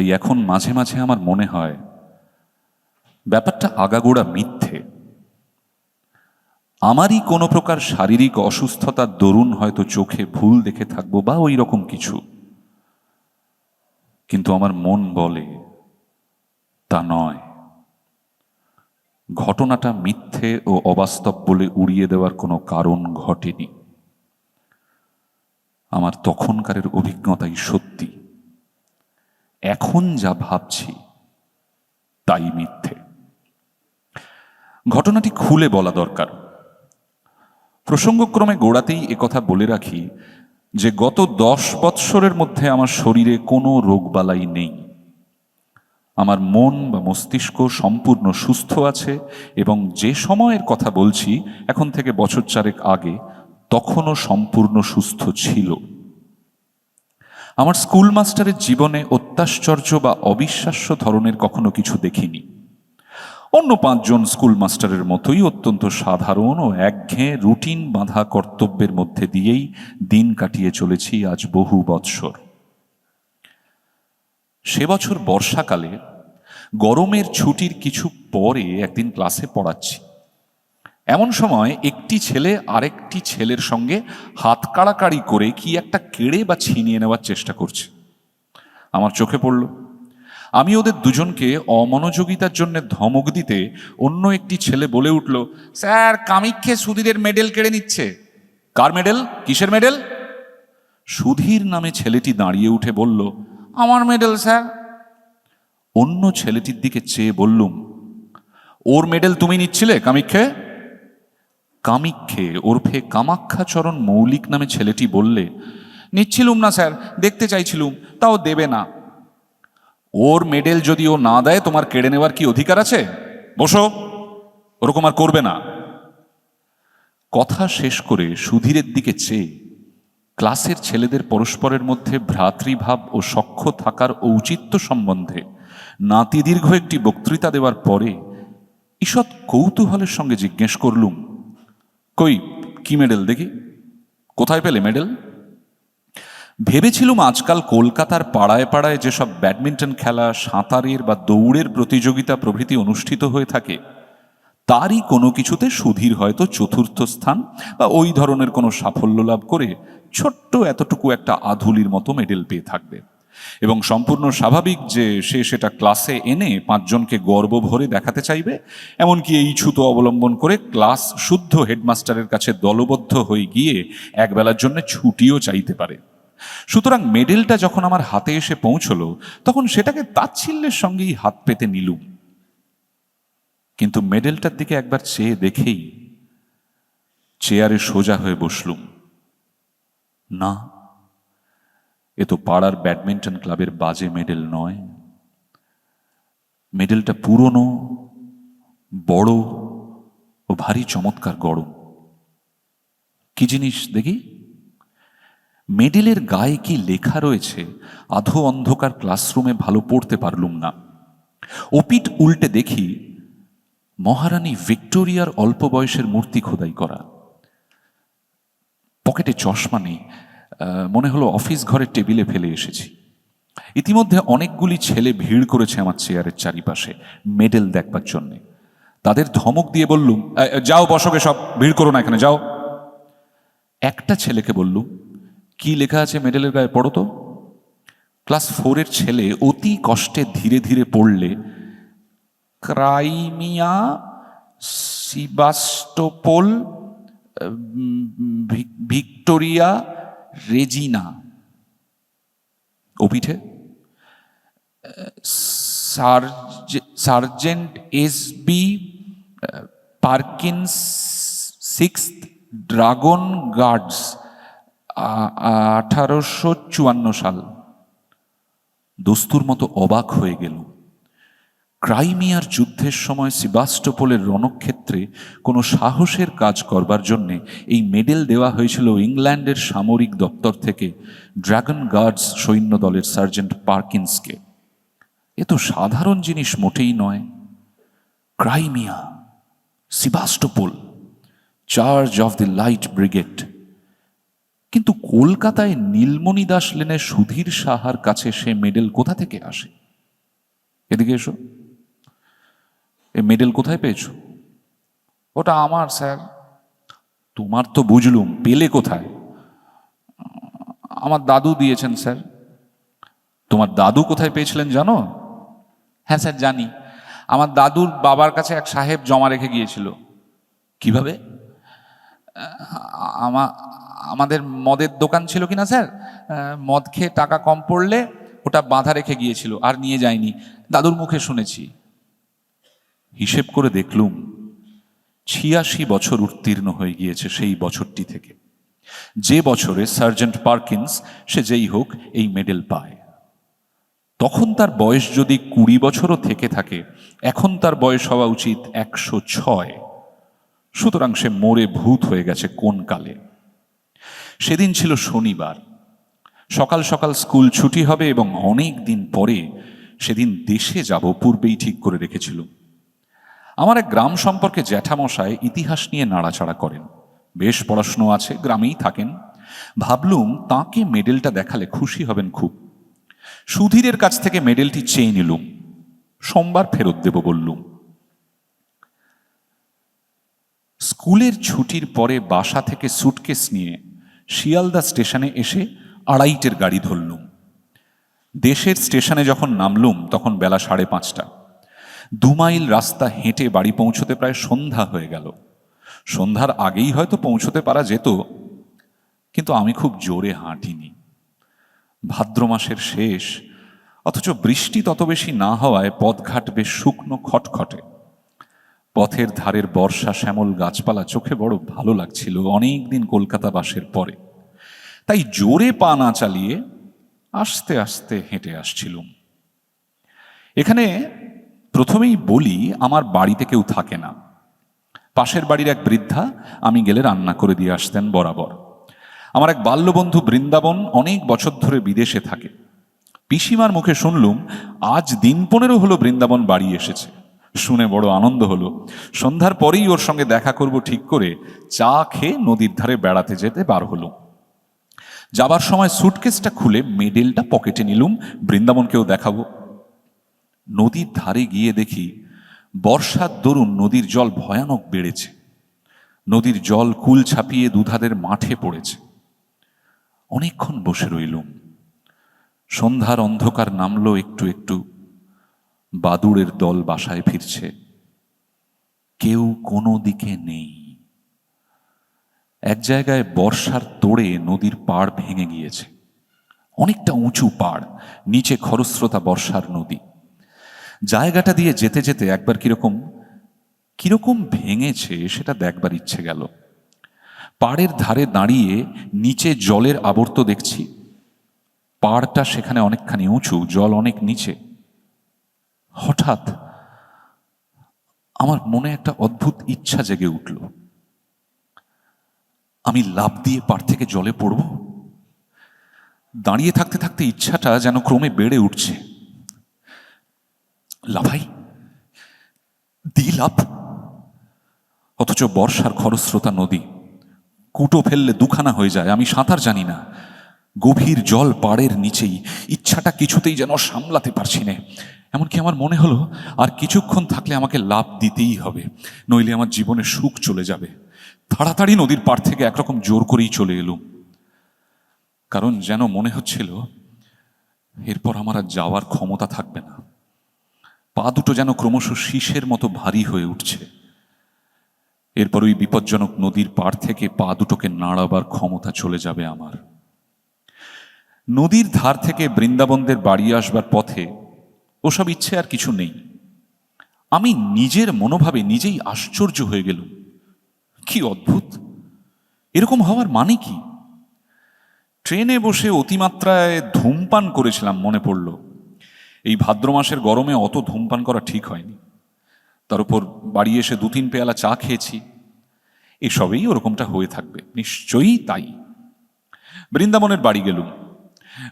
তাই এখন মাঝে মাঝে আমার মনে হয় ব্যাপারটা আগাগোড়া মিথ্যে। আমারই কোনো প্রকার শারীরিক অসুস্থতার দরুন হয়তো চোখে ভুল দেখে থাকবো বা ওই রকম কিছু, কিন্তু আমার মন বলে তা নয়। ঘটনাটা মিথ্যে ও অবাস্তব বলে উড়িয়ে দেওয়ার কোনো কারণ ঘটেনি। আমার তখনকারের অভিজ্ঞতাই সত্যি, এখন যা ভাবছি তাই মিথ্যে। ঘটনাটি খুলে বলা দরকার। প্রসঙ্গক্রমে গোড়াতেই একথা বলে রাখি যে গত 10 বৎসরের মধ্যে আমার শরীরে কোনো রোগবালাই নেই। আমার মন বা মস্তিষ্ক সম্পূর্ণ সুস্থ আছে এবং যে সময়ের কথা বলছি এখন থেকে বছর 4 আগে, তখনও সম্পূর্ণ সুস্থ ছিল। আমার স্কুল মাস্টারের জীবনে অত্যাশ্চর্য বা অবিশ্বাস্য ধরনের কখনো কিছু দেখিনি। অন্য 5 জন স্কুল মাস্টারের মতোই অত্যন্ত সাধারণ ও একঘেয়ে রুটিন বাঁধা কর্তব্যের মধ্যে দিয়েই দিন কাটিয়ে চলেছি আজ বহু বৎসর। সে বছর বর্ষাকালে গরমের ছুটির কিছু পরে একদিন ক্লাসে পড়াচ্ছি। এমন সময় একটি ছেলে আরেকটি ছেলের সঙ্গে হাত কাড়াকাড়ি করে কি একটা কেড়ে বা ছিনিয়ে নেওয়ার চেষ্টা করছে। আমার চোখে পড়ল। আমি ওদের দুজনকে অমনোযোগিতার জন্য ধমক দিতে অন্য একটি ছেলে বলে উঠল, স্যার কামিক্ষে সুধীরের মেডেল কেড়ে নিচ্ছে। কার মেডেল? কিসের মেডেল? সুধীর নামে ছেলেটি দাঁড়িয়ে উঠে বলল, আমার মেডেল স্যার। অন্য ছেলেটির দিকে চেয়ে বললুম, ওর মেডেল তুমি নিচ্ছিলে কামিক্ষে? কামিক্ষে ওরফে কামাক্ষাচরণ মৌলিক নামে ছেলেটি বললে, নিচ্ছিলুম না স্যার, দেখতে চাইছিলুম, তাও দেবে না। ওর মেডেল যদি ও না দেয় তোমার কেড়ে নেওয়ার কি অধিকার আছে? বসো, ওরকম আর করবে না। কথা শেষ করে সুধীরের দিকে চেয়ে ক্লাসের ছেলেদের পরস্পরের মধ্যে ভ্রাতৃভাব ও সখ্য থাকার ঔচিত্য সম্বন্ধে নাতিদীর্ঘ একটি বক্তৃতা দেওয়ার পরে ঈষৎ কৌতূহলের সঙ্গে জিজ্ঞেস করলুম, কই কি মেডেল দেখি, কোথায় পেলে মেডেল? ভেবেছিলুম আজকাল কলকাতার পাড়ায় পাড়ায় যেসব ব্যাডমিন্টন খেলা, সাঁতারের বা দৌড়ের প্রতিযোগিতা প্রভৃতি অনুষ্ঠিত হয়ে থাকে তারই কোনো কিছুতে সুধীর হয়তো 4র্থ স্থান বা ওই ধরনের কোনো সাফল্য লাভ করে ছোট্ট এতটুকু একটা আধুলির মতো মেডেল পেয়ে থাকবে এবং সম্পূর্ণ স্বাভাবিক যে সে সেটা ক্লাসে এনে 5 জনকে গর্ব ভরে দেখাতে চাইবে। এমনকি এই ছুতো অবলম্বন করে ক্লাস শুদ্ধ হেডমাস্টারের কাছে দলবদ্ধ হয়ে গিয়ে একবেলার জন্য ছুটিও চাইতে পারে। সুতরাং মেডেলটা যখন আমার হাতে এসে পৌঁছলো তখন সেটাকে তাচ্ছিল্যের সঙ্গেই হাত পেতে নিলুম। কিন্তু মেডেলটার দিকে একবার চেয়ে দেখেই চেয়ারে সোজা হয়ে বসলুম। না, এ তো পাড়ার ব্যাডমিন্টন ক্লাবের বাজে মেডেল নয়। মেডেলটা পুরনো, বড় ও ভারী চমৎকার গরম। কি জিনিস দেখি? মেডেলের গায়ে কি লেখা রয়েছে আধো অন্ধকার ক্লাসরুমে ভালো পড়তে পারলুম না। ওপিঠ উল্টে দেখি মহারানী ভিক্টোরিয়ার অল্প বয়সের মূর্তি খোদাই করা। পকেটে চশমা নেই, মনে হলো অফিস ঘরের টেবিলে ফেলে এসেছি। ইতিমধ্যে অনেকগুলি ছেলে ভিড় করেছে আমার চেয়ারের চারিপাশে মেডেল দেখবার জন্যে। তাদের ধমক দিয়ে বললুম, যাও বসকে, সব ভিড় করো না এখানে, যাও। একটা ছেলেকে বললুম, কি লেখা আছে মেডেলের গায়ে পড়ো তো। ক্লাস 4-এর ছেলে অতি কষ্টে ধীরে ধীরে পড়লে, ক্রাইমিয়া সিবাস্টোপোল ভিক্টোরিয়া রেজিনা। ওপিঠে sergeant SB Parkins 6th dragoon guards 1854 সাল। দস্তুর মতো অবাক হয়ে গেল। ক্রাইমিয়ার যুদ্ধের সময় সিবাস্টোপোলের রণক্ষেত্রে কোনো সাহসের কাজ করবার জন্যে এই মেডেল দেওয়া হয়েছিল ইংল্যান্ডের সামরিক দপ্তর থেকে ড্রাগন গার্ডস সৈন্য দলের সার্জেন্ট পার্কিন্সকে। এ তো সাধারণ জিনিস মোটেই নয়। Crimea, Sebastopol, charge of the light brigade. কিন্তু কলকাতায় নীলমণি দাস লেনের সুধীর সাহার কাছে সে মেডেল কোথা থেকে আসে? এদিকে এসো, এই মেডেল কোথায় পেয়েছো? ওটা আমার স্যার। তোমার তো বুঝলুম, পেলে কোথায়? আমার দাদু দিয়েছেন স্যার। তোমার দাদু কোথায় পেয়েছিলেন জানো? হ্যাঁ স্যার জানি, আমার দাদুর বাবার কাছে এক সাহেব জমা রেখে গিয়েছিল। কিভাবে? আমা- আমাদের মদের দোকান ছিল কিনা স্যার, মদ খেয়ে টাকা কম পড়লে ওটা বাঁধা রেখে গিয়েছিল, আর নিয়ে যায়নি, দাদুর মুখে শুনেছি। হিসেব করে দেখলুম ৮৬ বছর উত্তীর্ণ হয়ে গিয়েছে সেই বছরটি থেকে, যে বছরে সার্জেন্ট পার্কিন্স, সে যেই হোক, এই মেডেল পায়। তখন তার বয়স যদি ২০ বছরও থেকে থাকে, এখন তার বয়স হওয়া উচিত ১০৬। সুতরাং সে মরে ভূত হয়ে গেছে কোন কালে। সেদিন ছিল শনিবার, সকাল সকাল স্কুল ছুটি হবে এবং অনেক দিন পরে সেদিন দেশে যাব পূর্বেই ঠিক করে রেখেছিল। আমার এক গ্রাম সম্পর্কে জ্যাঠামশায় ইতিহাস নিয়ে নাড়াচাড়া করেন, বেশ পড়াশুনো আছে, গ্রামেই থাকেন। ভাবলুম তাঁকে মেডেলটা দেখালে খুশি হবেন খুব। সুধীরের কাছ থেকে মেডেলটি চেয়ে নিলুম, সোমবার ফেরত দেব বললুম। স্কুলের ছুটির পরে বাসা থেকে সুটকেস নিয়ে শিয়ালদা স্টেশনে এসে ২:৩০ গাড়ি ধরলুম। দেশের স্টেশনে যখন নামলুম তখন বেলা ৫:৩০। ২ মাইল রাস্তা হেঁটে বাড়ি পৌঁছতে প্রায় সন্ধ্যা হয়ে গেল। সন্ধ্যার আগেই হয়তো পৌঁছতে পারা যেত, কিন্তু আমি খুব জোরে হাঁটিনি। ভাদ্র মাসের শেষ, অথচ বৃষ্টি তত বেশি না হওয়ায় পথঘাট বেশ শুকনো খটখটে। পথের ধারের বর্ষা শ্যামল গাছপালা চোখে বড় ভালো লাগছিল অনেক দিন কলকাতা বাসের পরে। তাই জোরে পা না চালিয়ে আস্তে আস্তে হেঁটে আসছিলুম। এখানে প্রথমেই বলি, আমার বাড়িতে কেউ থাকে না। পাশের বাড়ির এক বৃদ্ধা আমি গেলে রান্না করে দিয়ে আসতেন বরাবর। আমার এক বাল্যবন্ধু বৃন্দাবন অনেক বছর ধরে বিদেশে থাকে। পিসিমার মুখে শুনলুম আজ দিন ১৫ হলো বৃন্দাবন বাড়ি এসেছে। শুনে বড় আনন্দ হলো। সন্ধ্যার পরেই ওর সঙ্গে দেখা করব ঠিক করে চা খেয়ে নদীর ধারে বেড়াতে যেতে বার হলো। যাবার সময় সুটকেসটা খুলে মেডেলটা পকেটে নিলুম, বৃন্দাবনকেও দেখাবো। নদীর ধারে গিয়ে দেখি বর্ষার দরুন নদীর জল ভয়ানক বেড়েছে। নদীর জল কুল ছাপিয়ে দুধাদের মাঠে পড়েছে। অনেকক্ষণ বসে রইলুম। সন্ধ্যার অন্ধকার নামলো একটু একটু। বাদুড়ের দল বাসায় ফিরছে। কেউ কোনো দিকে নেই। এক জায়গায় বর্ষার তোড়ে নদীর পাড় ভেঙে গিয়েছে। অনেকটা উঁচু পাড়, নিচে খরস্রোতা বর্ষার নদী। জায়গাটা দিয়ে যেতে যেতে একবার কিরকম কিরকম ভেঙেছে সেটা দেখবার ইচ্ছে গেল। পাড়ের ধারে দাঁড়িয়ে নিচে জলের আবর্ত দেখছি। পাড়টা সেখানে অনেকখানি উঁচু, জল অনেক নিচে। হঠাৎ আমার মনে একটা অদ্ভুত ইচ্ছা জেগে উঠল। আমি লাফ দিয়ে পাড় থেকে জলে পড়ব। দাঁড়িয়ে থাকতে থাকতে ইচ্ছাটা যেন ক্রমে বেড়ে উঠছে। লাফাই, দি লাফ। অথচ বর্ষার খরস্রোতা নদী, কুটো ফেললে দুখানা হয়ে যায়। আমি সাঁতার জানি না। গভীর জল পাড়ের নিচেই। ইচ্ছাটা কিছুতেই যেন সামলাতে পারছি না। এমনকি আমার মনে হলো আর কিছুক্ষণ থাকলে আমাকে লাফ দিতেই হবে, নইলে আমার জীবনে সুখ চলে যাবে। তাড়াতাড়ি নদীর পাড় থেকে একরকম জোর করেই চলে এলুম, কারণ যেন মনে হচ্ছিল এরপর আমার আর যাওয়ার ক্ষমতা থাকবে না। পা দুটো যেন ক্রমশ শীষের মতো ভারী হয়ে উঠছে। এরপর ওই বিপজ্জনক নদীর পাড় থেকে পা দুটোকে নাড়াবার ক্ষমতা চলে যাবে আমার। নদীর ধার থেকে বৃন্দাবনদের বাড়ি আসবার পথে ওসব ইচ্ছে আর কিছু নেই। আমি নিজের মনোভাবে নিজেই আশ্চর্য হয়ে গেলুম। কি অদ্ভুত! এরকম হওয়ার মানে কি? ট্রেনে বসে অতিমাত্রায় ধূমপান করেছিলাম মনে পড়ল। এই ভাদ্র মাসের গরমে অত ধূমপান করা ঠিক হয়নি। তার উপর বাড়ি এসে ২-৩ পেয়ালা চা খেয়েছি। এসবেই ওরকমটা হয়ে থাকবে, নিশ্চয়ই তাই। বৃন্দাবনের বাড়ি গেলুম।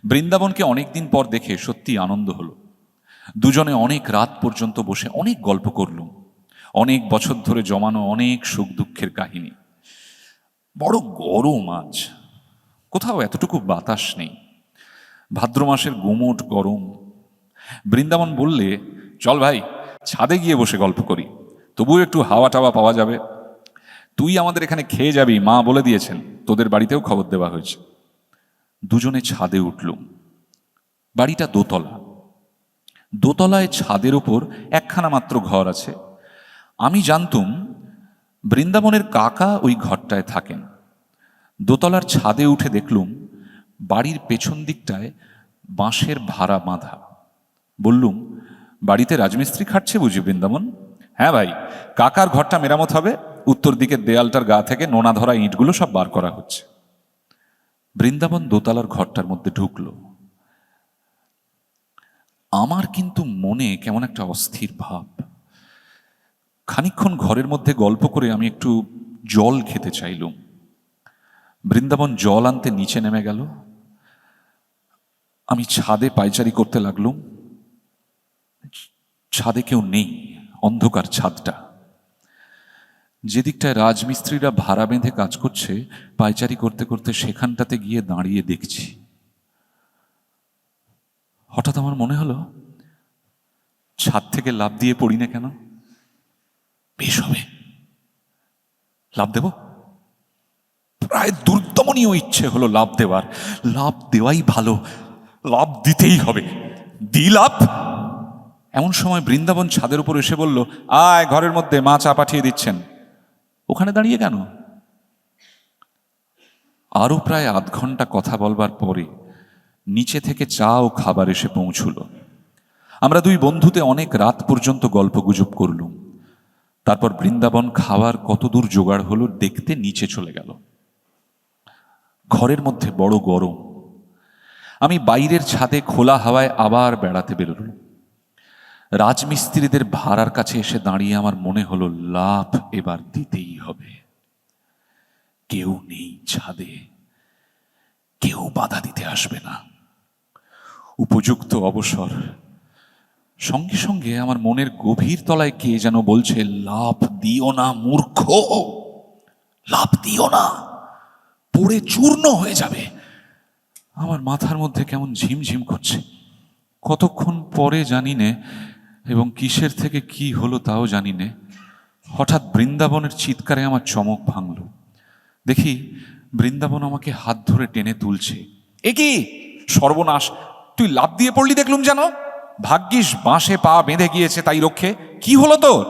বৃন্দাবনকে অনেকদিন পর দেখে সত্যি আনন্দ হলো। দুজনে অনেক রাত পর্যন্ত বসে অনেক গল্প করলুম। অনেক বছর ধরে জমানো অনেক সুখ দুঃখের কাহিনী। বড় গরম আজ, কোথাও এতটুকু বাতাস নেই। ভাদ্র মাসের গুমোট গরম। বৃন্দাবন বললে চল ভাই, ছাদে গিয়ে বসে গল্প করি, তবুও একটু হাওয়া টাওয়া পাওয়া যাবে। তুই আমাদের এখানে খেয়ে যাবি, মা বলে দিয়েছেন, তোদের বাড়িতেও খবর দেওয়া হয়েছে। দুজনে ছাদে উঠলুম। বাড়িটা দোতলা। দোতলায় ছাদের ওপর একখানা মাত্র ঘর আছে। আমি জানতুম বৃন্দাবনের কাকা ওই ঘরটায় থাকেন। দোতলার ছাদে উঠে দেখলুম বাড়ির পেছন দিকটায় বাঁশের ভাড়া বাঁধা। বললুম, বাড়িতে রাজমিস্ত্রি খাটছে বুঝি বৃন্দাবন? হ্যাঁ ভাই, কাকার ঘরটা মেরামত হবে, উত্তর দিকের দেয়ালটার গা থেকে নোনা ধরা ইঁটগুলো সব বার করা হচ্ছে। বৃন্দাবন দোতলার ঘরটার মধ্যে ঢুকল। আমার কিন্তু মনে কেমন একটা অস্থির ভাব। খানিকক্ষণ ঘরের মধ্যে গল্প করে আমি একটু জল খেতে চাইলুম। বৃন্দাবন জল আনতে নিচে নেমে গেল। আমি ছাদে পায়চারি করতে লাগলুম। ছাদে কেউ নেই, অন্ধকার ছাদটা। যেদিকটায় রাজমিস্ত্রিরা ভাড়া বেঁধে কাজ করছে, পায়চারি করতে করতে সেখানটাতে গিয়ে দাঁড়িয়ে দেখছি। হঠাৎ আমার মনে হলো, ছাদ থেকে লাফ দিয়ে পড়ি না কেন? বেশ হবে, লাফ দেব। প্রায় দুর্দমনীয় ইচ্ছে হলো লাফ দেওয়ার। লাফ দেওয়াই ভালো, লাফ দিতেই হবে। দি লাফ। এমন সময় বৃন্দাবন ছাদের উপর এসে বলল, আয় ঘরের মধ্যে, মা চা পাঠিয়ে দিচ্ছেন। ওখানে দাঁড়িয়ে কেন? আরো প্রায় আধ ঘন্টা কথা বলবার পরে নিচে থেকে চা ও খাবার এসে পৌঁছল। আমরা দুই বন্ধুতে অনেক রাত পর্যন্ত গল্পগুজব করলুম। তারপর বৃন্দাবন খাওয়ার কতদূর জোগাড় হলো দেখতে নিচে চলে গেল। ঘরের মধ্যে বড় গরম। আমি বাইরের ছাদে খোলা হাওয়ায় আবার বেড়াতে বেরোলুম। রাজমিস্ত্রিদের ভাড়ার কাছে এসে দাঁড়িয়ে আমার মনে হলো, লাভ এবার দিতেই হবে। কেউ নেই ছাদে, কেউ বাধা দিতে আসবে না। উপযুক্ত অবসর। সঙ্গে সঙ্গে আমার মনের গভীর তলায় কে যেন বলছে, লাভ দিও না মূর্খ, লাভ দিও না, পড়ে চূর্ণ হয়ে যাবে। আমার মাথার মধ্যে কেমন ঝিমঝিম করছে। কতক্ষণ পরে জানি নে, এবং কিসের থেকে কি হলো তাও জানি নে, হঠাৎ বৃন্দাবনের চিৎকারে আমার চমক ভাঙল। দেখি বৃন্দাবন আমাকে হাত ধরে টেনে তুলছে। এ কি সর্বনাশ, তুই লাফ দিয়ে পড়লি দেখলুম যেন। ভাগ্যিস বাঁশে পা বেঁধে গিয়েছে, তাই রক্ষে। কি হলো তোর?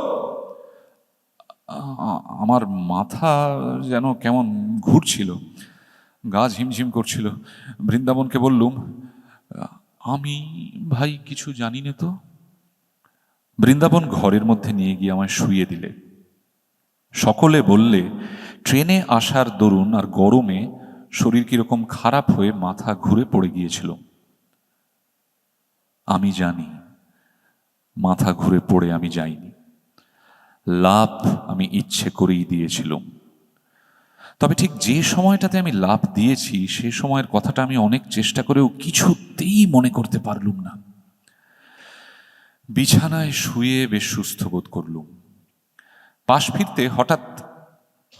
আমার মাথা যেন কেমন ঘুরছিল, গা ঝিমঝিম করছিল। বৃন্দাবনকে বললুম, আমি ভাই কিছু জানি না তো। বৃন্দাবন ঘরের মধ্যে নিয়ে গিয়ে আমায় শুইয়ে দিলে। সকলে বললে, ট্রেনে আসার দরুন আর গরমে শরীর কিরকম খারাপ হয়ে মাথা ঘুরে পড়ে গিয়েছিল। আমি জানি মাথা ঘুরে পড়ে আমি যাইনি, লাভ আমি ইচ্ছে করেই দিয়েছিলাম। তবে ঠিক যে সময়টাতে আমি লাভ দিয়েছি সে সময়ের কথাটা আমি অনেক চেষ্টা করেও কিছুতেই মনে করতে পারলুম না। বিছানায় শুয়ে বেশ সুস্থ বোধ করলুম। পাশ ফিরতে হঠাৎ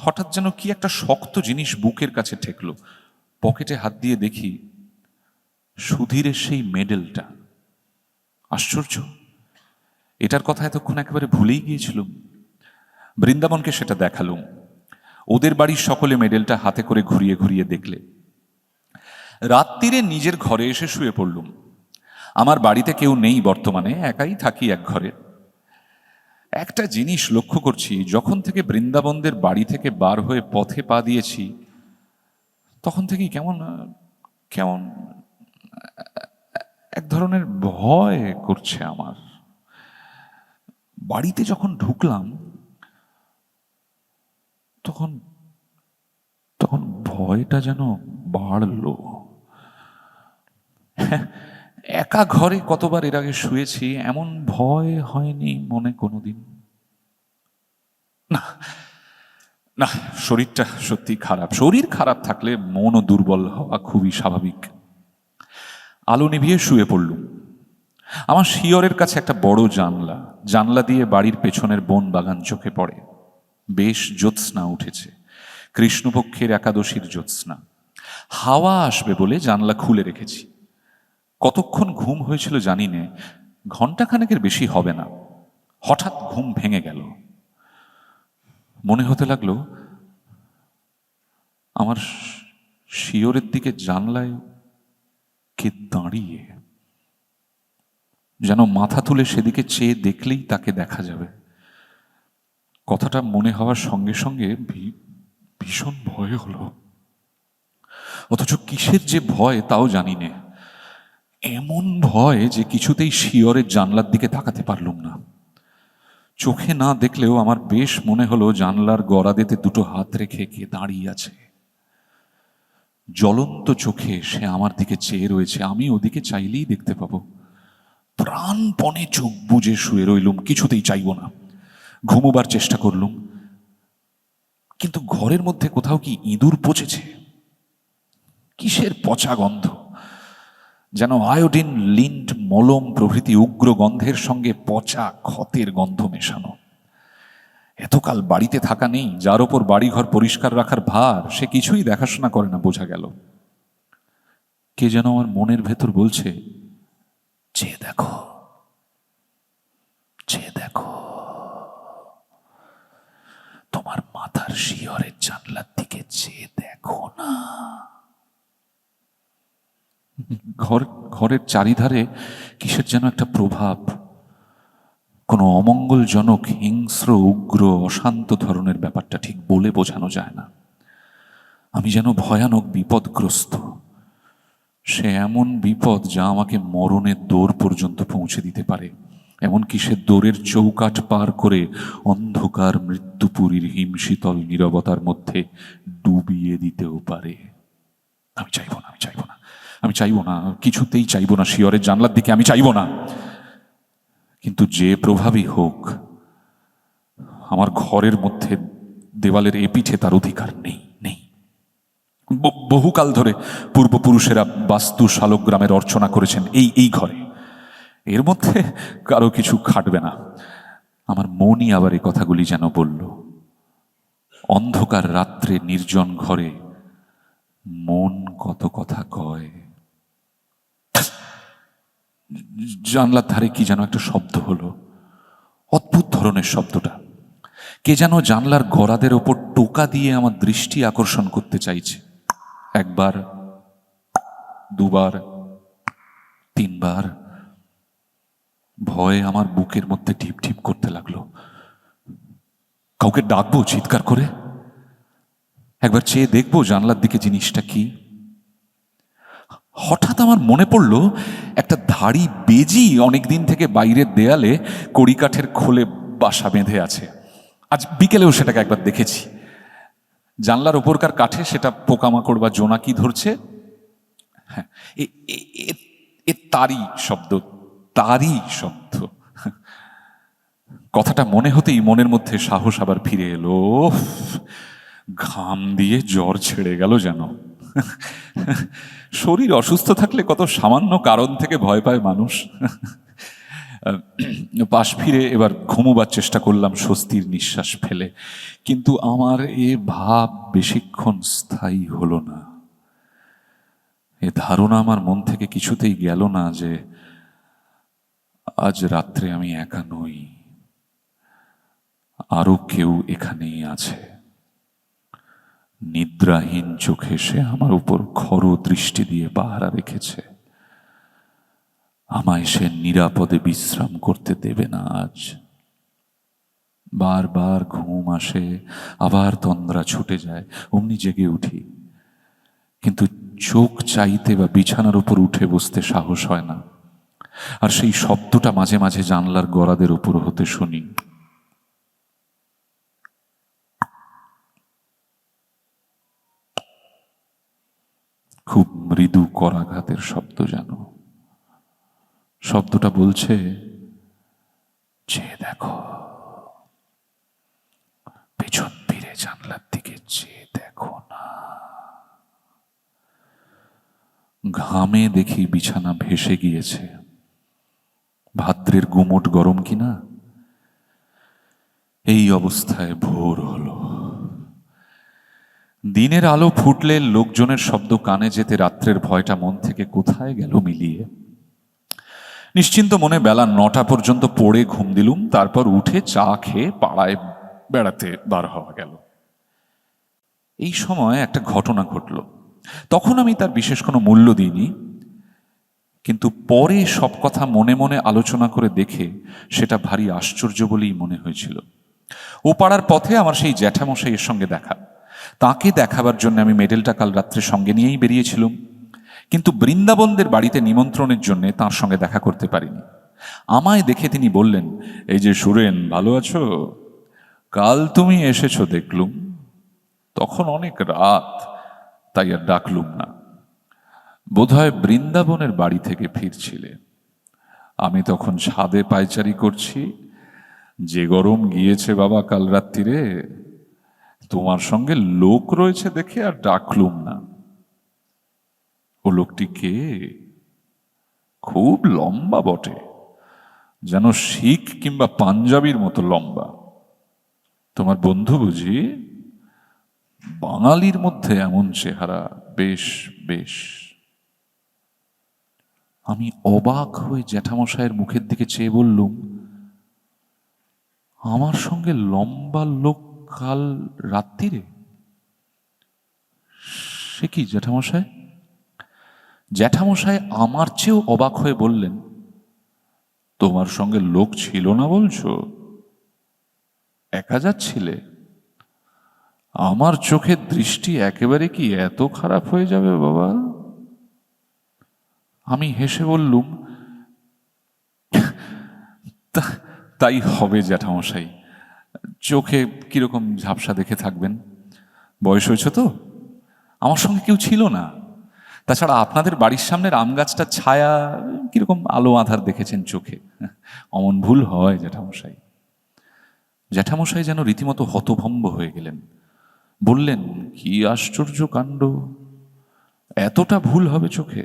হঠাৎ যেন কি একটা শক্ত জিনিস বুকের কাছে ঠেকলো। পকেটে হাত দিয়ে দেখি সুধীরের সেই মেডেলটা। আশ্চর্য, এটার কথা এতক্ষণ একেবারে ভুলেই গিয়েছিলাম। বৃন্দাবনকে সেটা দেখালুম। ওদের বাড়ির সকলে মেডেলটা হাতে করে ঘুরিয়ে ঘুরিয়ে দেখলে। রাত্রিরে নিজের ঘরে এসে শুয়ে পড়লুম। আমার বাড়িতে কেউ নেই বর্তমানে, একাই থাকি এক ঘরে। একটা জিনিস লক্ষ্য করছি, যখন থেকে বৃন্দাবনদের বাড়ি থেকে বার হয়ে পথে পা দিয়েছি তখন থেকেই কেমন কেমন এক ধরনের ভয় করছে আমার। বাড়িতে যখন ঢুকলাম তখন তখন ভয়টা যেন বাড়লো। একা ঘরে কতবার এর আগে শুয়েছি, এমন ভয় হয়নি মনে কোনোদিন। না না, শরীরটা সত্যি খারাপ। শরীর খারাপ থাকলে মনও দুর্বল হওয়া খুবই স্বাভাবিক। আলো নিভিয়ে শুয়ে পড়লুম। আমার শিয়রের কাছে একটা বড় জানলা, জানলা দিয়ে বাড়ির পেছনের বন বাগান চোখে পড়ে। বেশ জ্যোৎস্না উঠেছে, কৃষ্ণপক্ষের একাদশীর জ্যোৎস্না। হাওয়া আসবে বলে জানলা খুলে রেখেছি। কতক্ষণ ঘুম হয়েছিল জানি নে, ঘণ্টাখানেকের বেশি হবে না, হঠাৎ ঘুম ভেঙে গেল। মনে হতে লাগলো আমার শিয়রের দিকে জানলায় কে দাঁড়িয়ে, যেন মাথা তুলে সেদিকে চেয়ে দেখলেই তাকে দেখা যাবে। কথাটা মনে হওয়ার সঙ্গে সঙ্গে ভীষণ ভয় হলো। অথচ কিসের যে ভয় তাও জানি না। এমন ভয় যে কিছুতেই শিয়রের জানলার দিকে তাকাতে পারলুম না। চোখে না দেখলেও আমার বেশ মনে হলো জানলার গড়াদেতে দুটো হাত রেখে কে দাঁড়িয়ে আছে। জ্বলন্ত চোখে সে আমার দিকে চেয়ে রয়েছে, আমি ওদিকে চাইলেই দেখতে পাবো। প্রাণপণে চোখ বুজে শুয়ে রইলুম, কিছুতেই চাইব না। ঘুমোবার চেষ্টা করলুম, কিন্তু ঘরের মধ্যে কোথাও কি ইঁদুর পচেছে? কিসের পচা গন্ধ! যেন আয়োডিন, লিন্ট, মলম প্রভৃতি উগ্র গন্ধের সঙ্গে পচা ক্ষতের গন্ধ মেশানো। এতকাল বাড়িতে থাকা নেই, যার ওপর বাড়িঘর পরিষ্কার রাখার ভার, সে কিছুই দেখাশোনা করে না, বোঝা গেল। কে যেন আমার মনের ভেতর বলছে, চেয়ে দেখো, চেয়ে দেখো, তোমার মাথার শিয়রের জানলার দিকে চেয়ে দেখো না। ঘরের চারিধারে কিসের যেন একটা প্রভাব, কোনো অমঙ্গলজনক, হিংস্র, উগ্র, অশান্ত ধরনের ব্যাপারটা ঠিক বলে বোঝানো যায় না। আমি যেন ভয়ানক বিপদগ্রস্ত। সে এমন বিপদ যা আমাকে মরণের দৌড় পর্যন্ত পৌঁছে দিতে পারে, এমনকি সে দৌড়ের চৌকাঠ পার করে অন্ধকার মৃত্যুপুরীর হিমশীতল নীরবতার মধ্যে ডুবিয়ে দিতেও পারে। আমি চাইব না, আমি চাইব না, আমি চাইব না, কিছুতেই চাইব না শিয়রের জানলার দিকে, আমি চাইব না। কিন্তু যে প্রভাবই হোক, আমার ঘরের মধ্যে দেওয়ালের এপিঠে তার অধিকার নেই, নেই। বহুকাল ধরে পূর্বপুরুষেরা বাস্তু শালগ্রামের অর্চনা করেছেন এই ঘরে, এর মধ্যে কারো কিছু খাটবে না। আমার মনই আবার এই কথাগুলি যেন বলল। অন্ধকার রাত্রে নির্জন ঘরে মন কত কথা কয়। জানলার ধারে কি যেন একটা শব্দ হলো, অদ্ভুত ধরনের শব্দটা। কে যেন জানলার গড়াদের ওপর টোকা দিয়ে আমার দৃষ্টি আকর্ষণ করতে চাইছে। একবার, দুবার, তিনবার। ভয়ে আমার বুকের মধ্যে ঢিপ ঢিপ করতে লাগলো। কাউকে ডাকবো চিৎকার করে? একবার চেয়ে দেখবো জানলার দিকে জিনিসটা কি? হঠাৎ আমার মনে পড়ল একটা ধাড়ি বেজি অনেকদিন থেকে বাইরের দেয়ালে কড়িকাঠের খোলে বাসা বেঁধে আছে। আজ বিকেলেও সেটাকে একবার দেখেছি। জানলার ওপরকার কাঠে সেটা পোকামাকড় বা জোনাকি ধরছে। হ্যাঁ, তারই শব্দ, তারই শব্দ। কথাটা মনে হতেই মনের মধ্যে সাহস আবার ফিরে এলো। ঘাম দিয়ে জ্বর ছেড়ে গেল যেন। শরীর অসুস্থ থাকলে কত সামান্য কারণ থেকে ভয় পায় মানুষ। পাশ ফিরে এবার ঘুমোবার চেষ্টা করলাম স্বস্তির নিঃশ্বাস ফেলে, কিন্তু আমার এ ভাব বেশিক্ষণ স্থায়ী হলো না। এ ধারণা আমার মন থেকে কিছুতেই গেল না যে আজ রাত্রে আমি একা নই, আরো কেউ এখানেই আছে। নিদ্রাহীন চোখে সে আমার উপর খর দৃষ্টি দিয়ে পাহারা রেখেছে। আমায় সে নিরাপদে বিশ্রাম করতে দেবে না আজ। বারবার ঘুম আসে, আবার তন্দ্রা ছুটে যায়, অমনি জেগে উঠি। কিন্তু চোখ চাইতে বা বিছানার উপর উঠে বসতে সাহস হয় না। আর সেই শব্দটা মাঝে মাঝে জানলার গড়াদের উপর হতে শুনি। খুব মৃদু করাঘাতের শব্দ যেন। শব্দটা বলছে, চেয়ে দেখো, পেছন ফিরে জানলার দিকে চেয়ে দেখো না। ঘামে দেখি বিছানা ভেসে গিয়েছে। ভাদ্রের গুমোট গরম কিনা। এই অবস্থায় ভোর হলো। দিনের আলো ফুটলে লোকজনের শব্দ কানে যেতে রাত্রের ভয়টা মন থেকে কোথায় গেল মিলিয়ে। নিশ্চিন্ত মনে বেলা 9টা পর্যন্ত পড়ে ঘুম দিলুম, তারপর উঠে চা খেয়ে পাড়ায় বেড়াতে বার হওয়া গেল। এই সময় একটা ঘটনা ঘটল। তখন আমি তার বিশেষ কোনো মূল্য দিইনি, কিন্তু পরে সব কথা মনে মনে আলোচনা করে দেখে সেটা ভারী আশ্চর্য বলেই মনে হয়েছিল। ও পাড়ার পথে আমার সেই জ্যাঠামশাইয়ের সঙ্গে দেখা। তাকে দেখাবার জন্য আমি মেডেলটা কাল রাত্রে সঙ্গে নিয়েই বেরিয়েছিলাম, কিন্তু বৃন্দাবনদের বাড়িতে নিমন্ত্রণের জন্য তার সঙ্গে দেখা করতে পারিনি। আমায় দেখে তিনি বললেন, এই যে সুরেন, ভালো আছো? কাল তুমি এসেছো দেখলুম, তখন অনেক রাত, তাই আর ডাকলুম না। বোধহয় বৃন্দাবনের বাড়ি থেকে ফিরছিলে। আমি তখন ছাদে পায়চারি করছি, যে গরম গিয়েছে বাবা কাল রাত্রিরে, তোমার সঙ্গে লোক রয়েছে দেখে আর ডাকলুম না। ও লোকটি কে? খুব লম্বা বটে, যেন শিখ কিংবা পাঞ্জাবির মতো লম্বা। তোমার বন্ধু বুঝি? বাঙালির মধ্যে এমন চেহারা, বেশ বেশ। আমি অবাক হয়ে জ্যাঠামশাইয়ের মুখের দিকে চেয়ে বললুম, আমার সঙ্গে লম্বা লোক কাল রাত্রিরে? সে কি জ্যাঠামশাই? জ্যাঠামশাই আমার চেয়েও অবাক হয়ে বললেন, তোমার সঙ্গে লোক ছিল না বলছো? একা যাচ্ছিলে? আমার চোখের দৃষ্টি একেবারে কি এত খারাপ হয়ে যাবে বাবা? আমি হেসে বললুম, তাই হবে জ্যাঠামশাই। চোখে কিরকম ঝাপসা দেখে থাকবেন, বয়স হয়েছে তো। আমার সঙ্গে কেউ ছিল না, তাছাড়া আপনাদের বাড়ির সামনের আম গাছটার ছায়া কিরকম আলো আধার দেখেছেন চোখে, অমন ভুল হয় জ্যাঠামশাই। জ্যাঠামশাই যেন রীতিমতো হতভম্ব হয়ে গেলেন, বললেন, কি আশ্চর্য কাণ্ড, এতটা ভুল হবে চোখে?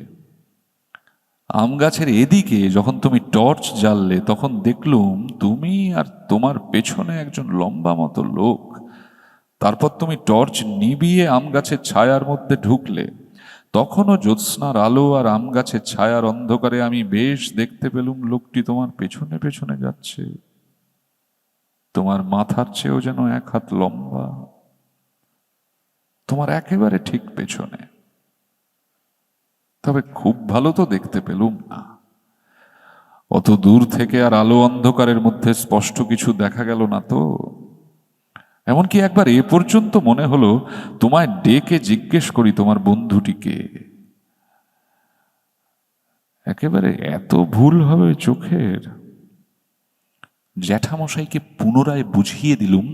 আম গাছের এদিকে যখন তুমি টর্চ জ্বাললে, তখন দেখলুম তুমি আর তোমার পেছনে একজন লম্বা মতো লোক। তারপর তুমি টর্চ নিভিয়ে আম গাছের ছায়ার মধ্যে ঢুকলে, তখনও জ্যোৎস্নার আলো আর আম গাছের ছায়ার অন্ধকারে আমি বেশ দেখতে পেলুম লোকটি তোমার পেছনে পেছনে যাচ্ছে। তোমার মাথার চেয়েও যেন 1 হাত লম্বা, তোমার একেবারে ঠিক পেছনে। তবে খুব ভালো তো দেখতে পেলুম না, অত দূর থেকে আর আলো অন্ধকারের মধ্যে স্পষ্ট কিছু দেখা গেল না তো। এমনকি একবার এ পর্যন্ত মনে হলো তোমায় ডেকে জিজ্ঞেস করি তোমার বন্ধুটিকে। একেবারে এত ভুল হবে চোখের? জ্যাঠামশাইকে পুনরায় বুঝিয়ে দিলুম,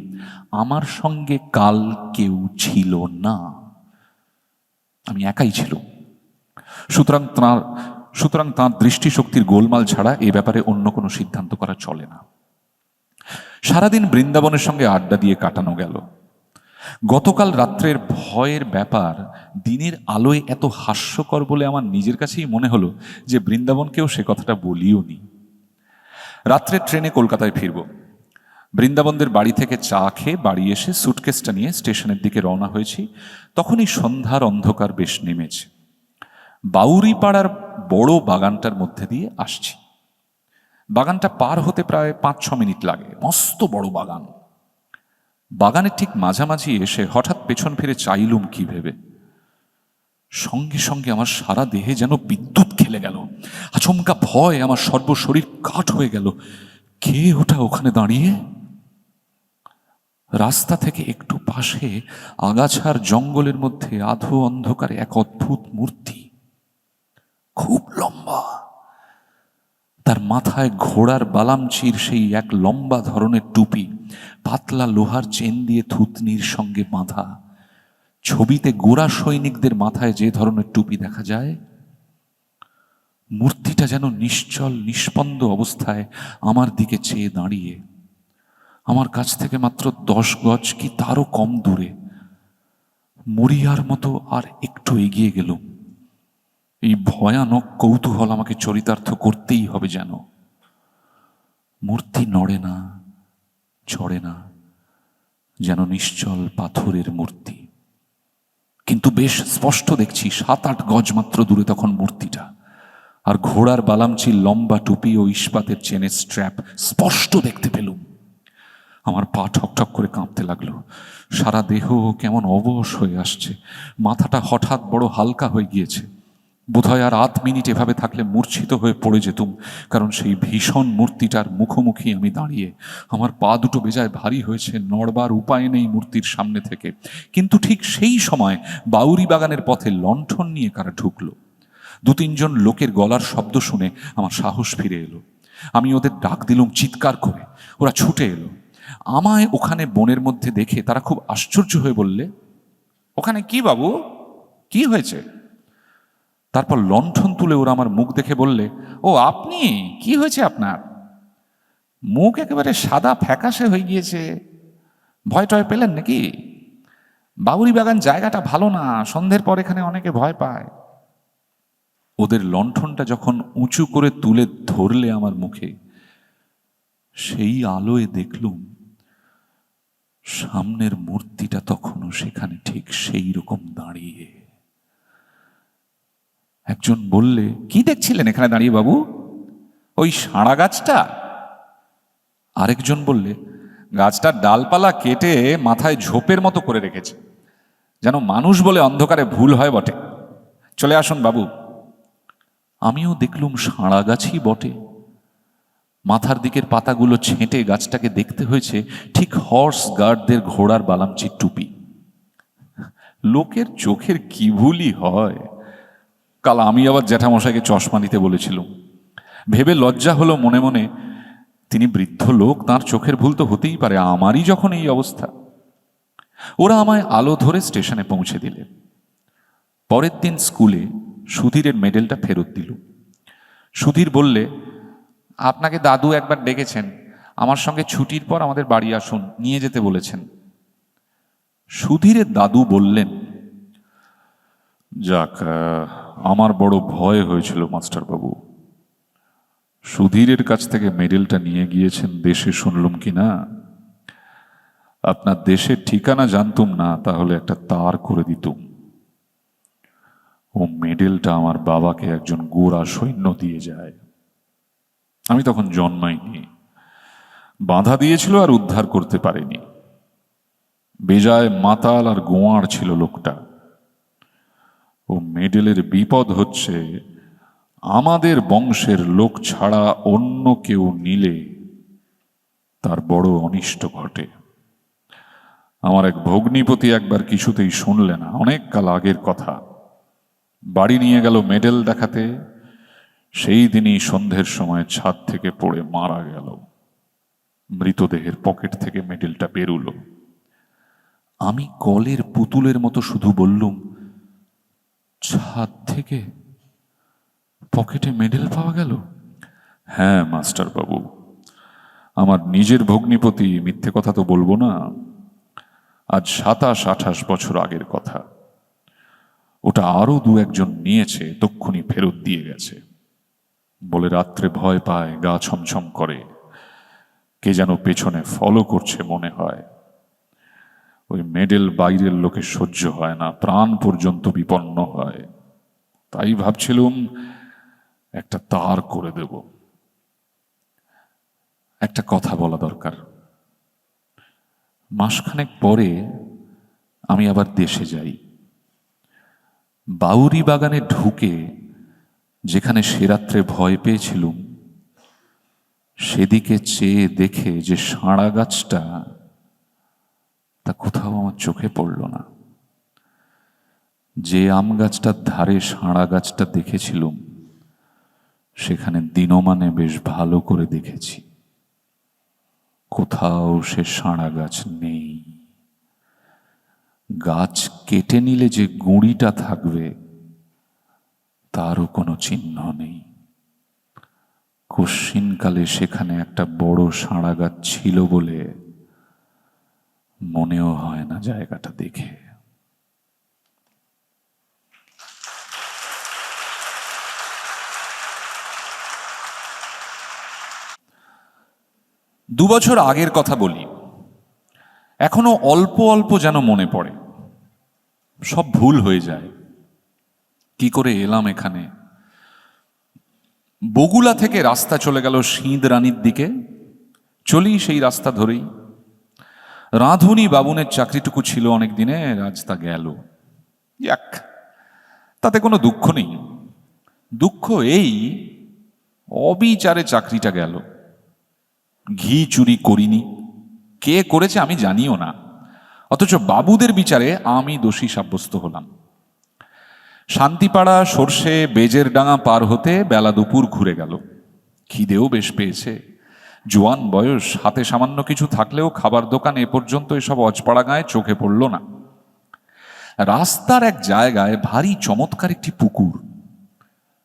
আমার সঙ্গে কাল কেউ ছিল না, আমি একাই ছিল। সুতরাং তাঁর দৃষ্টিশক্তির গোলমাল ছাড়া এ ব্যাপারে অন্য কোনো সিদ্ধান্ত করা চলে না। সারাদিন বৃন্দাবনের সঙ্গে আড্ডা দিয়ে কাটানো গেল। গতকাল রাত্রের ভয়ের ব্যাপার দিনের আলোয় এত হাস্যকর বলে আমার নিজের কাছেই মনে হলো যে বৃন্দাবনকেও সে কথাটা বলিও নি। রাত্রে ট্রেনে কলকাতায় ফিরব। বৃন্দাবনদের বাড়ি থেকে চা খেয়ে বাড়ি এসে সুটকেসটা নিয়ে স্টেশনের দিকে রওনা হয়েছি। তখনই সন্ধ্যার অন্ধকার বেশ নেমেছে। বাউরিপাড়ার বড় বাগানটার মধ্যে দিয়ে আসছি। বাগানটা পার হতে প্রায় 5-6 মিনিট লাগে। মস্ত বড় বাগান। বাগানের ঠিক মাঝামাঝি এসে হঠাৎ পেছন ফিরে চাইলুম কি ভেবে, সঙ্গে সঙ্গে আমার সারা দেহে যেন বিদ্যুৎ খেলে গেল। আচমকা ভয় আমার সর্বশরীর কাঠ হয়ে গেল। কে ওটা ওখানে দাঁড়িয়ে? রাস্তা থেকে একটু পাশে আগাছার জঙ্গলের মধ্যে আধো অন্ধকারে এক অদ্ভুত মূর্তি, খুব লম্বা। তার মাথায় ঘোড়ার বালামচির সেই এক লম্বা ধরনের টুপি, পাতলা লোহার চেন দিয়ে থুতনির সঙ্গে বাঁধা। ছবিতে গোরা সৈনিকদের মাথায় যে ধরনের টুপি দেখা যায়, মূর্তিটা যেন নিশ্চল নিষ্পন্দ অবস্থায় আমার দিকে চেয়ে দাঁড়িয়ে। আমার কাছ থেকে মাত্র 10 গজ কি তারও কম দূরে। মরিয়ার মতো আর একটু এগিয়ে গেলুম। এই ভয়ানক কৌতূহল আমাকে চরিতার্থ করতেই হবে যেন। মূর্তি নড়ে না, চড়ে না, যেন নিশ্চল পাথরের মূর্তি। কিন্তু বেশ স্পষ্ট দেখছি 7-8 গজ মাত্র দূরে তখন মূর্তিটা। আর ঘোড়ার বালামচির লম্বা টুপি ও ইস্পাতের চেনের স্ট্র্যাপ স্পষ্ট দেখতে পেলুম। আমার পা ঠকঠক করে কাঁপতে লাগলো, সারা দেহ কেমন অবশ হয়ে আসছে, মাথাটা হঠাৎ বড় হালকা হয়ে গিয়েছে। বোধহয় আর 8 মিনিট এভাবে থাকলে মূর্ছিত হয়ে পড়ে যেতুম, কারণ সেই ভীষণ মূর্তিটার মুখোমুখি আমি দাঁড়িয়ে। আমার পা দুটো বেজায় ভারী হয়েছে, নড়বার উপায় নেই মূর্তির সামনে থেকে। কিন্তু ঠিক সেই সময় বাউরি বাগানের পথে লণ্ঠন নিয়ে কারা ঢুকলো। 2-3 জন লোকের গলার শব্দ শুনে আমার সাহস ফিরে এলো। আমি ওদের ডাক দিলুম চিৎকার করে। ওরা ছুটে এলো। আমায় ওখানে বনের মধ্যে দেখে তারা খুব আশ্চর্য হয়ে বললে, ওখানে কি বাবু, কি হয়েছে? তারপর লণ্ঠন তুলে ওরা আমার মুখ দেখে বললে, ও আপনি, কি হয়েছে আপনার? মুখ একেবারে সাদা ফ্যাকাশে হয়ে গিয়েছে, ভয় টয় পেলেন নাকি? বাউরি বাগান জায়গাটা ভালো না, সন্ধ্যের পর এখানে অনেকে ভয় পায়। ওদের লণ্ঠনটা যখন উঁচু করে তুলে ধরলে আমার মুখে, সেই আলোয় দেখলুম সামনের মূর্তিটা তখনও সেখানে ঠিক সেই রকম দাঁড়িয়ে। একজন বললে, কি দেখছিলেন এখানে দাঁড়িয়ে বাবু? ওই সাঁড়া গাছটা? আরেকজন বললে, গাছটার ডালপালা কেটে মাথায় ঝোপের মতো করে রেখেছে, যেন মানুষ বলে অন্ধকারে ভুল হয় বটে। চলে আসুন বাবু। আমিও দেখলুম সাঁড়া গাছই বটে। মাথার দিকের পাতাগুলো ছেঁটে গাছটাকে দেখতে হয়েছে ঠিক হর্স গার্ডদের ঘোড়ার বালামচির টুপি। লোকের চোখের কি ভুলই হয়। কাল আমি আবার জ্যাঠামশাইকে চশমা নিতে বলেছিলাম, ভেবে লজ্জা হলো মনে মনে। তিনি বৃদ্ধ লোক, তাঁর চোখের ভুল তো হতেই পারে, আমারই যখন এই অবস্থা। ওরা আমায় আলো ধরে স্টেশনে পৌঁছে দিলে। পরের দিন স্কুলে সুধীরের মেডেলটা ফেরত দিল। সুধীর বললে, আপনাকে দাদু একবার ডেকেছেন, আমার সঙ্গে ছুটির পর আমাদের বাড়ি আসুন, নিয়ে যেতে বলেছেন। সুধীরের দাদু বললেন, যাক, আমার বড় ভয় হয়েছিল মাস্টারবাবু। সুধীরের কাছ থেকে মেডেলটা নিয়ে গিয়েছেন দেশে, শুনলুম কি না? আপনার দেশের ঠিকানা জানতুম না, তাহলে একটা তার করে দিতুম। ও মেডেলটা আমার বাবাকে একজন গোরা সৈন্য দিয়ে যায়। আমি তখন জন্মাইনি, বাধা দিয়েছিল আর উদ্ধার করতে পারেনি। বেজায় মাতাল আর গোয়ার ছিল লোকটা। ও মেডেলের বিপদ হচ্ছে, আমাদের বংশের লোক ছাড়া অন্য কেউ নিলে তার বড় অনিষ্ট ঘটে। আমার এক ভগ্নিপতি একবার কিছুতেই শুনলে না, অনেক কাল আগের কথা। বাড়ি নিয়ে গেল মেডেল দেখাতে, সেই দিনই সন্ধ্যের সময় ছাদ থেকে পড়ে মারা গেল। মৃতদেহের পকেট থেকে মেডেলটা বেরুলো। আমি কলের পুতুলের মতো শুধু বললুম, ছাদ থেকে পকেটে মেডেল পাওয়া গেল? হ্যাঁ মাস্টার বাবু, আমার নিজের ভগ্নিপতি, মিথ্যে কথা তো বলবো না। আজ 27-28 বছর আগের কথা। ওটা আরো 2-1 জন নিয়েছে, তক্ষুনি ফেরত দিয়ে গেছে। বলে রাত্রে ভয় পায়, গা ছমছম করে, কে যেন পেছনে ফলো করছে মনে হয়। ওই মেডেল বাইরের লোকে সহ্য হয় না, প্রাণ পর্যন্ত বিপন্ন হয়। তাই ভাবছিলুম একটা তার করে দেব। একটা কথা বলা দরকার। মাসখানেক পরে আমি আবার দেশে যাই। বাউরি বাগানে ঢুকে যেখানে সে রাত্রে ভয় পেয়েছিলুম, সেদিকে চেয়ে দেখে যে সাঁড়া গাছটা, তা কোথাও আমার চোখে পড়ল না। যে আম গাছটার ধারে সাঁড়া গাছটা দেখেছিলুম, সেখানে দিনমানে বেশ ভালো করে দেখেছি, কোথাও সে সাঁড়া গাছ নেই। গাছ কেটে নিলে যে গুঁড়িটা থাকবে, তারও কোনো চিহ্ন নেই। কশ্চিনকালে সেখানে একটা বড় সাঁড়া গাছ ছিল বলে মনেও হয় না জায়গাটা দেখে। দু বছর আগের কথা বলি, এখনো অল্প অল্প যেন মনে পড়ে। সব ভুল হয়ে যায়। কি করে এলাম এখানে, বগুলা থেকে রাস্তা চলে গেল সিঁধরানির দিকে। চলি সেই রাস্তা ধরেই। রাঁধুনি বাবুনের চাকরিটুকু ছিল অনেক দিনে, আজ তা গেল। যাক, তাতে কোনো দুঃখ নেই। দুঃখ এই, অবিচারে চাকরিটা গেল। ঘি চুরি করিনি, কে করেছে আমি জানিও না, অথচ বাবুদের বিচারে আমি দোষী সাব্যস্ত হলাম। শান্তিপাড়া সর্ষে বেজের ডাঙা পার হতে বেলা দুপুর ঘুরে গেল। খিদেও বেশ পেয়েছে। জোয়ান বয়স, হাতে সামান্য কিছু থাকলেও খাবার দোকান এ পর্যন্ত এসব অজপাড়া গায়ে চোখে পড়ল না। রাস্তার এক জায়গায় ভারী চমৎকার একটি পুকুর।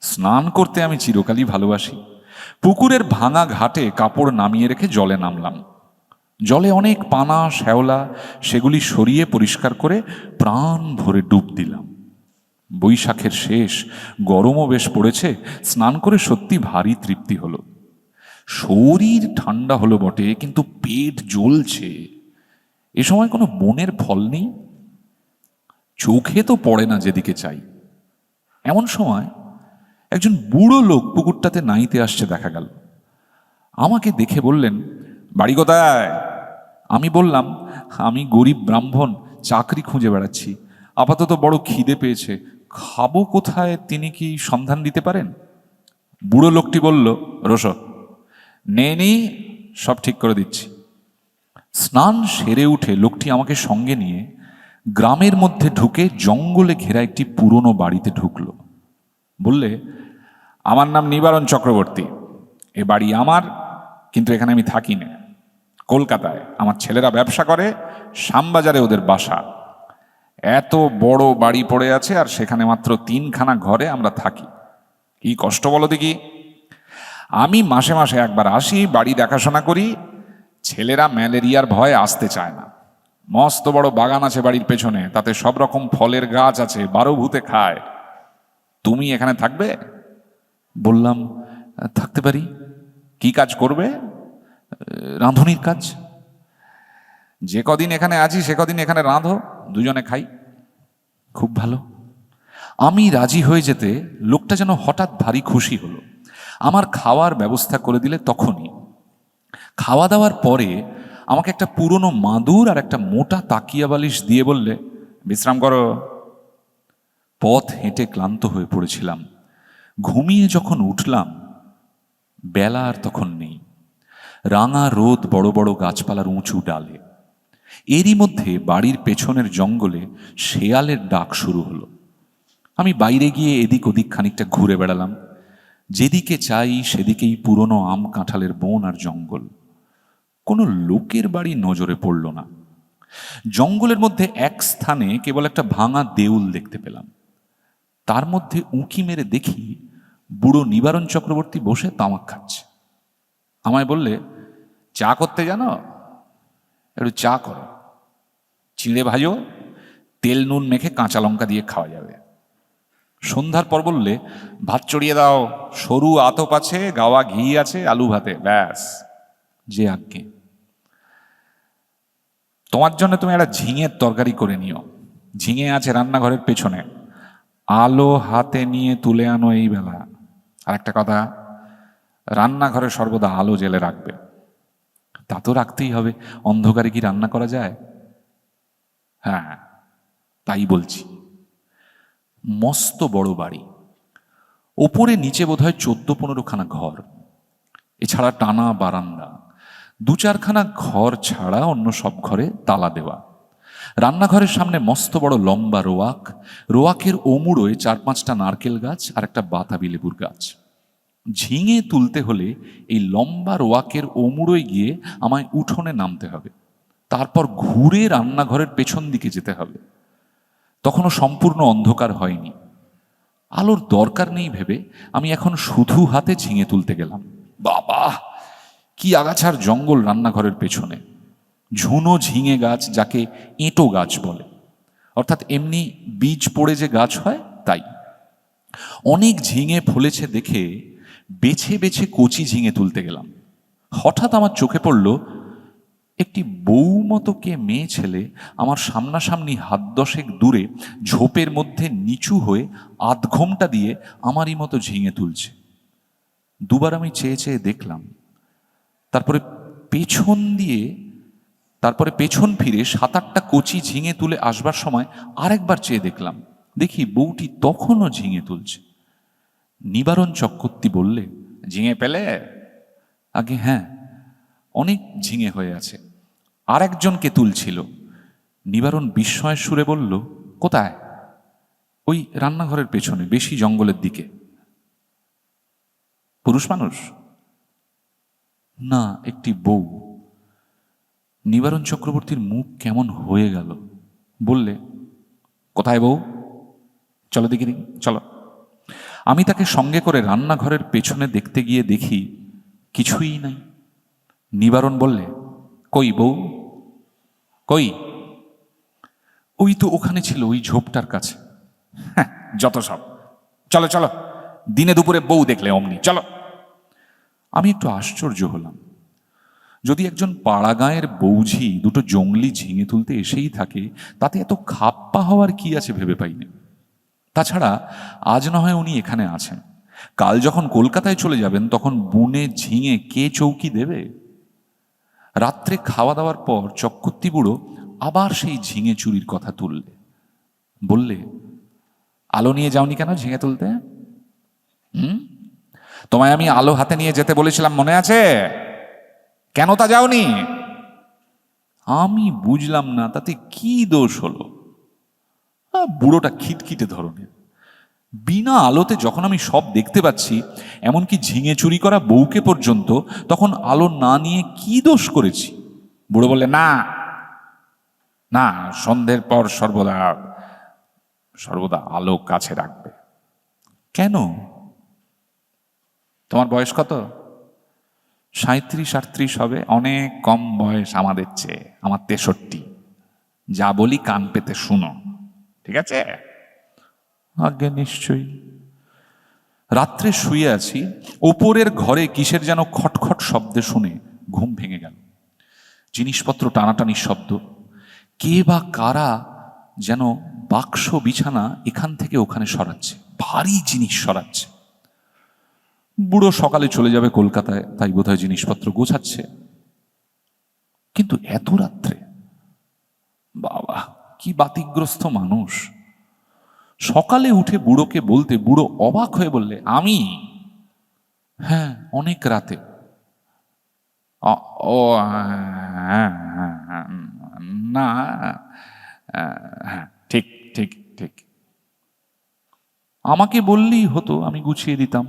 স্নান করতে আমি চিরকালই ভালোবাসি। পুকুরের ভাঙা ঘাটে কাপড় নামিয়ে রেখে জলে নামলাম। জলে অনেক পানা শ্যাওলা, সেগুলি সরিয়ে পরিষ্কার করে প্রাণ ভরে ডুব দিলাম। বৈশাখের শেষ, গরমও বেশ পড়েছে। স্নান করে সত্যি ভারী তৃপ্তি হলো। শরীর ঠান্ডা হলো বটে, কিন্তু পেট জ্বলছে। এ সময় কোনো বনের ফল নেই, চোখে তো পড়ে না যেদিকে চাই। এমন সময় একজন বুড়ো লোক পুকুরটাতে নাইতে আসছে দেখা গেল। আমাকে দেখে বললেন, বাড়ি কোথায়? আমি বললাম, আমি গরিব ব্রাহ্মণ, চাকরি খুঁজে বেড়াচ্ছি, আপাতত বড় খিদে পেয়েছে, খাবো কোথায়, তিনি কি সন্ধান দিতে পারেন? বুড়ো লোকটি বলল, রোসো, নি, সব ঠিক করে দিচ্ছি। স্নান সেরে উঠে লোকটি আমাকে সঙ্গে নিয়ে গ্রামের মধ্যে ঢুকে জঙ্গলে ঘেরা একটি পুরনো বাড়িতে ঢুকলো। বললে, আমার নাম নিবারণ চক্রবর্তী, এ বাড়ি আমার, কিন্তু এখানে আমি থাকি না। কলকাতায় আমার ছেলেরা ব্যবসা করে, শ্যামবাজারে ওদের বাসা। এত বড় বাড়ি পড়ে আছে, আর সেখানে মাত্র 3খানা ঘরে আমরা থাকি। কি কষ্ট বলো দেখি। আমি মাসে মাসে একবার আসি, বাড়ি দেখাশোনা করি। ছেলেরা ম্যালেরিয়ার ভয়ে আসতে চায় না। মস্ত বড় বাগান আছে বাড়ির পেছনে, তাতে সব রকম ফলের গাছ আছে, 12 ভূতে খায়। তুমি এখানে থাকবে? বললাম, থাকতে পারি। কি কাজ করবে? রাঁধুনির কাজ। যে কদিন এখানে আছি সে কদিন এখানে রাঁধো, দুজনে খাই। খুব ভালো। আমি রাজি হয়ে যেতে লোকটা যেন হঠাৎ ভারী খুশি হলো। আমার খাওয়ার ব্যবস্থা করে দিলে তখনই। খাওয়া দাওয়ার পরে আমাকে একটা পুরনো মাদুর আর একটা মোটা তাকিয়া বালিশ দিয়ে বললে, বিশ্রাম করো। পথ হেঁটে ক্লান্ত হয়ে পড়েছিলাম। ঘুমিয়ে যখন উঠলাম, বেলা আর তখন নেই। রাঙা রোদ বড় বড় গাছপালার উঁচু ডালে। এরই মধ্যে বাড়ির পেছনের জঙ্গলে শেয়ালের ডাক শুরু হলো। আমি বাইরে গিয়ে এদিক ওদিক খানিকটা ঘুরে বেড়ালাম। যেদিকে চাই সেদিকেই পুরনো আম কাঁঠালের বন আর জঙ্গল। কোনো লোকের বাড়ি নজরে পড়ল না। জঙ্গলের মধ্যে এক স্থানে কেবল একটা ভাঙা দেউল দেখতে পেলাম। তার মধ্যে উঁকি মেরে দেখি বুড়ো নিবারণ চক্রবর্তী বসে তামাক খাচ্ছে। আমায় বললে, চা করতে জানো? একটু চা করো, চিঁড়ে ভাজো, তেল নুন মেখে কাঁচা লঙ্কা দিয়ে খাওয়া যাবে। সন্ধ্যার পর বললে, ভাত চড়িয়ে দাও, সরু আতপ আছে, গাওয়া ঘি আছে, আলু ভাতে, ব্যাস। যে আজ্ঞে। তোমার জন্য তুমি একটা ঝিঙের তরকারি করে নিও। ঝিঙে আছে রান্নাঘরের পেছনে, আলো হাতে নিয়ে তুলে আনো এই বেলা। আর একটা কথা, রান্নাঘরে সর্বদা আলো জেলে রাখবে। তা তো রাখতেই হবে, অন্ধকারে কি রান্না করা যায়? হ্যাঁ, তাই বলছি। মস্ত বড় বাড়ি, ওপরে নিচে বোধহয় 14-15খানা ঘর, এছাড়া টানা বারান্দা। 2-4খানা ঘর ছাড়া অন্য সব ঘরে তালা দেওয়া। রান্নাঘরের সামনে মস্ত বড় লম্বা রোয়াক। রোয়াকের ওমুড়োয় 4-5টা নারকেল গাছ আর একটা বাতাবি লেবুর গাছ। ঝিঙে তুলতে হলে এই লম্বা রোয়াকের ওমুড়োয় গিয়ে আমায় উঠোনে নামতে হবে, তারপর ঘুরে রান্নাঘরের পেছন দিকে যেতে হবে। তখনও সম্পূর্ণ অন্ধকার হয়নি। আলোর দরকার নেই ভেবে আমি এখন শুধু হাতে ঝিঙে তুলতে গেলাম। বাবা, কি আগাছার জঙ্গল রান্নাঘরের পেছনে! ঝুনো ঝিঙে গাছ, যাকে এঁটো গাছ বলে, অর্থাৎ এমনি বীজ পড়ে যে গাছ হয় তাই। অনেক ঝিঙে ফলেছে দেখে বেছে বেছে কচি ঝিঙে তুলতে গেলাম। হঠাৎ আমার চোখে পড়ল একটি বউ মতো কে মেয়ে ছেলে আমার সামনাসামনি 10 হাত দূরে ঝোপের মধ্যে নিচু হয়ে 1/2 ঘন্টা দিয়ে আমারই মতো ঝিঙে তুলছে। দুবার আমি চেয়ে চেয়ে দেখলাম, তারপরে পেছন ফিরে 7-8টা কচি ঝিঙে তুলে আসবার সময় আরেকবার চেয়ে দেখলাম, দেখি বউটি তখনও ঝিঙে তুলছে। নিবারণ চক্রবর্তী বললে, ঝিঙে পেলে? আগে হ্যাঁ, অনেক ঝিঙে হয়ে আছে। আর একজনকে তুলছিল। নিবারণ বিস্ময়ের সুরে বলল, কোথায়? ওই রান্নাঘরের পেছনে, বেশি জঙ্গলের দিকে। পুরুষ মানুষ? না, একটি বউ। নিবারণ চক্রবর্তীর মুখ কেমন হয়ে গেল। বললে, কোথায় বউ? চলো দেখি, চলো। আমি তাকে সঙ্গে করে রান্নাঘরের পেছনে দেখতে গিয়ে দেখি কিছুই নাই। নিবারণ বললে, কই বউ, কই? ওই তো ওখানে ছিল, ওই ঝোপটার কাছে। হ্যাঁ, যত সব, চলো চলো, দিনে দুপুরে বউ দেখলে অমনি, চলো। আমি একটু আশ্চর্য হলাম। যদি একজন পাড়া গাঁয়ের বৌঝি দুটো জংলি ঝিঙে তুলতে এসেই থাকে, তাতে এত খাপ্পা হওয়ার কি আছে ভেবে পাইনি। তাছাড়া আজ না হয় উনি এখানে আছেন, কাল যখন কলকাতায় চলে যাবেন তখন বুনে ঝিঙে কে চৌকি দেবে? রাত্রে খাওয়া দাওয়ার পর চক্রবর্তী বুড়ো আবার সেই ঝিঙে চুরির কথা তুললে। বললে, আলো নিয়ে যাওনি কেন ঝিঙে তুলতে? তোমায় আমি আলো হাতে নিয়ে যেতে বলেছিলাম, মনে আছে? কেন তা যাওনি? আমি বুঝলাম না তাতে কি দোষ হলো। বুড়োটা খিটখিটে ধরনের। বিনা আলোতে যখন আমি সব দেখতে পাচ্ছি, এমনকি ঝিঙে চুরি করা বউকে পর্যন্ত, তখন আলো না নিয়ে কি দোষ করেছি? বুড়ো বললে, না না, সন্ধ্যের পর সর্বদা সর্বদা আলো কাছে রাখবে। কেন? তোমার বয়স কত? 37-38 হবে, অনেক কম বয়স আমাদের চেয়ে। আমার 63। যা বলি কান পেতে শুনো, ঠিক আছে? আজ্ঞে, নিশ্চয়ই। রাত্রে শুয়ে আছি, ওপরের ঘরে কিসের যেন খটখট শব্দে শুনে ঘুম ভেঙে গেল। জিনিসপত্র টানাটানির শব্দ, কে বা কারা যেন বাক্স বিছানা এখান থেকে ওখানে সরাচ্ছে, ভারী জিনিস সরাচ্ছে। বুড়ো সকালে চলে যাবে কলকাতায়, তাই বোধহয় জিনিসপত্র গোছাচ্ছে। কিন্তু এত রাত্রে, বাবা কি বাতিগ্রস্ত মানুষ! সকালে উঠে বুড়োকে বলতে বুড়ো অবাক হয়ে বললে, আমি? হ্যাঁ, অনেক রাতে। ও হ্যাঁ, না, হ্যাঁ, ঠিক ঠিক ঠিক। আমাকে বললেই হতো, আমি গুছিয়ে দিতাম।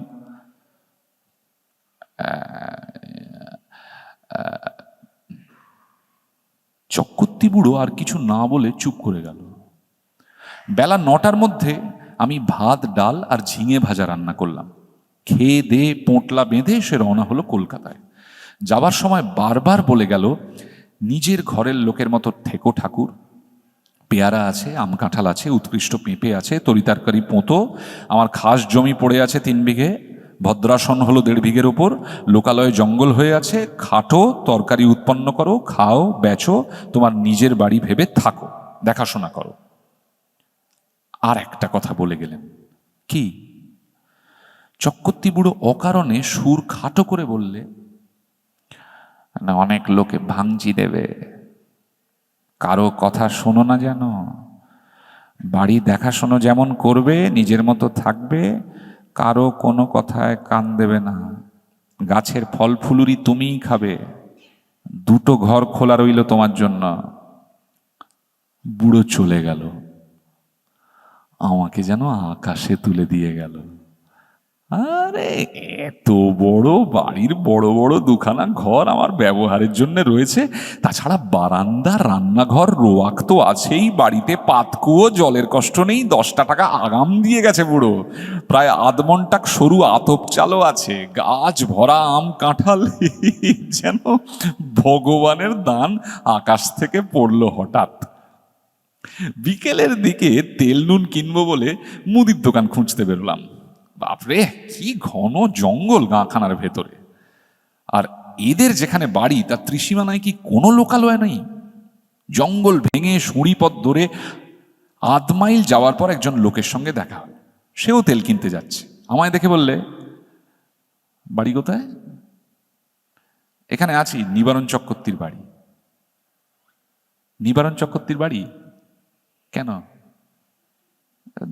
চক্রবর্তী বুড়ো আর কিছু না বলে চুপ করে গেল। বেলা 9টার মধ্যে আমি ভাত, ডাল আর ঝিঙে ভাজা রান্না করলাম। খেয়ে দিয়ে পোঁটলা বেঁধে সে রওনা হলো কলকাতায়। যাবার সময় বারবার বলে গেল, নিজের ঘরের লোকের মতো থেকো ঠাকুর। পেয়ারা আছে, আম কাঁঠাল আছে, উৎকৃষ্ট পেঁপে আছে, তরিতরকারি পোঁতো। আমার খাস জমি পড়ে আছে 3 বিঘে, ভদ্রাসন হলো 1.5 বিঘের ওপর, লোকালয়ে জঙ্গল হয়ে আছে। খাটো, তরকারি উৎপন্ন করো, খাও, বেচো, তোমার নিজের বাড়ি ভেবে থাকো, দেখাশোনা করো। আর একটা কথা বলে গেলেন। কি? চক্রবর্তী বুড়ো অকারণে সুর খাটো করে বললে, না, অনেক লোকে ভাঙচি দেবে, কারো কথা শোনো না যেন। বাড়ি দেখাশোনো যেমন করবে, নিজের মতো থাকবে, কারো কোনো কথায় কান দেবে না। গাছের ফল ফুলুরি তুমিই খাবে, 2টো ঘর খোলা রইল তোমার জন্য। বুড়ো চলে গেল, আমাকে যেন আকাশে তুলে দিয়ে গেল। আরে, এত বড় বাড়ির বড় বড় 2খানা ঘর আমার ব্যবহারের জন্য রয়েছে, তাছাড়া বারান্দা, রান্নাঘর, রোয়াক তো আছেই, বাড়িতে পাতকুয়ো, জলের কষ্ট নেই। 10টা টাকা আগাম দিয়ে গেছে বুড়ো। প্রায় আধমনটাক সরু আতপ চালও আছে, গাছ ভরা আম কাঁঠাল। যেন ভগবানের দান আকাশ থেকে পড়লো হঠাৎ। বিকেলের দিকে তেল নুন কিনবো বলে মুদির দোকান খুঁজতে বেরোলাম। বাপরে, কি ঘন জঙ্গল গাঁখানার ভেতরে! আর এদের যেখানে বাড়ি তার ত্রিসীমানায় কি কোনো লোকালয় নেই? জঙ্গল ভেঙে সুঁড়িপথ ধরে 1/2 মাইল যাওয়ার পর একজন লোকের সঙ্গে দেখা হল। সেও তেল কিনতে যাচ্ছে। আমায় দেখে বললে, বাড়ি কোথায়? এখানে আছি, নিবারণ চক্রবর্তীর বাড়ি। নিবারণ চক্রবর্তীর বাড়ি কেন?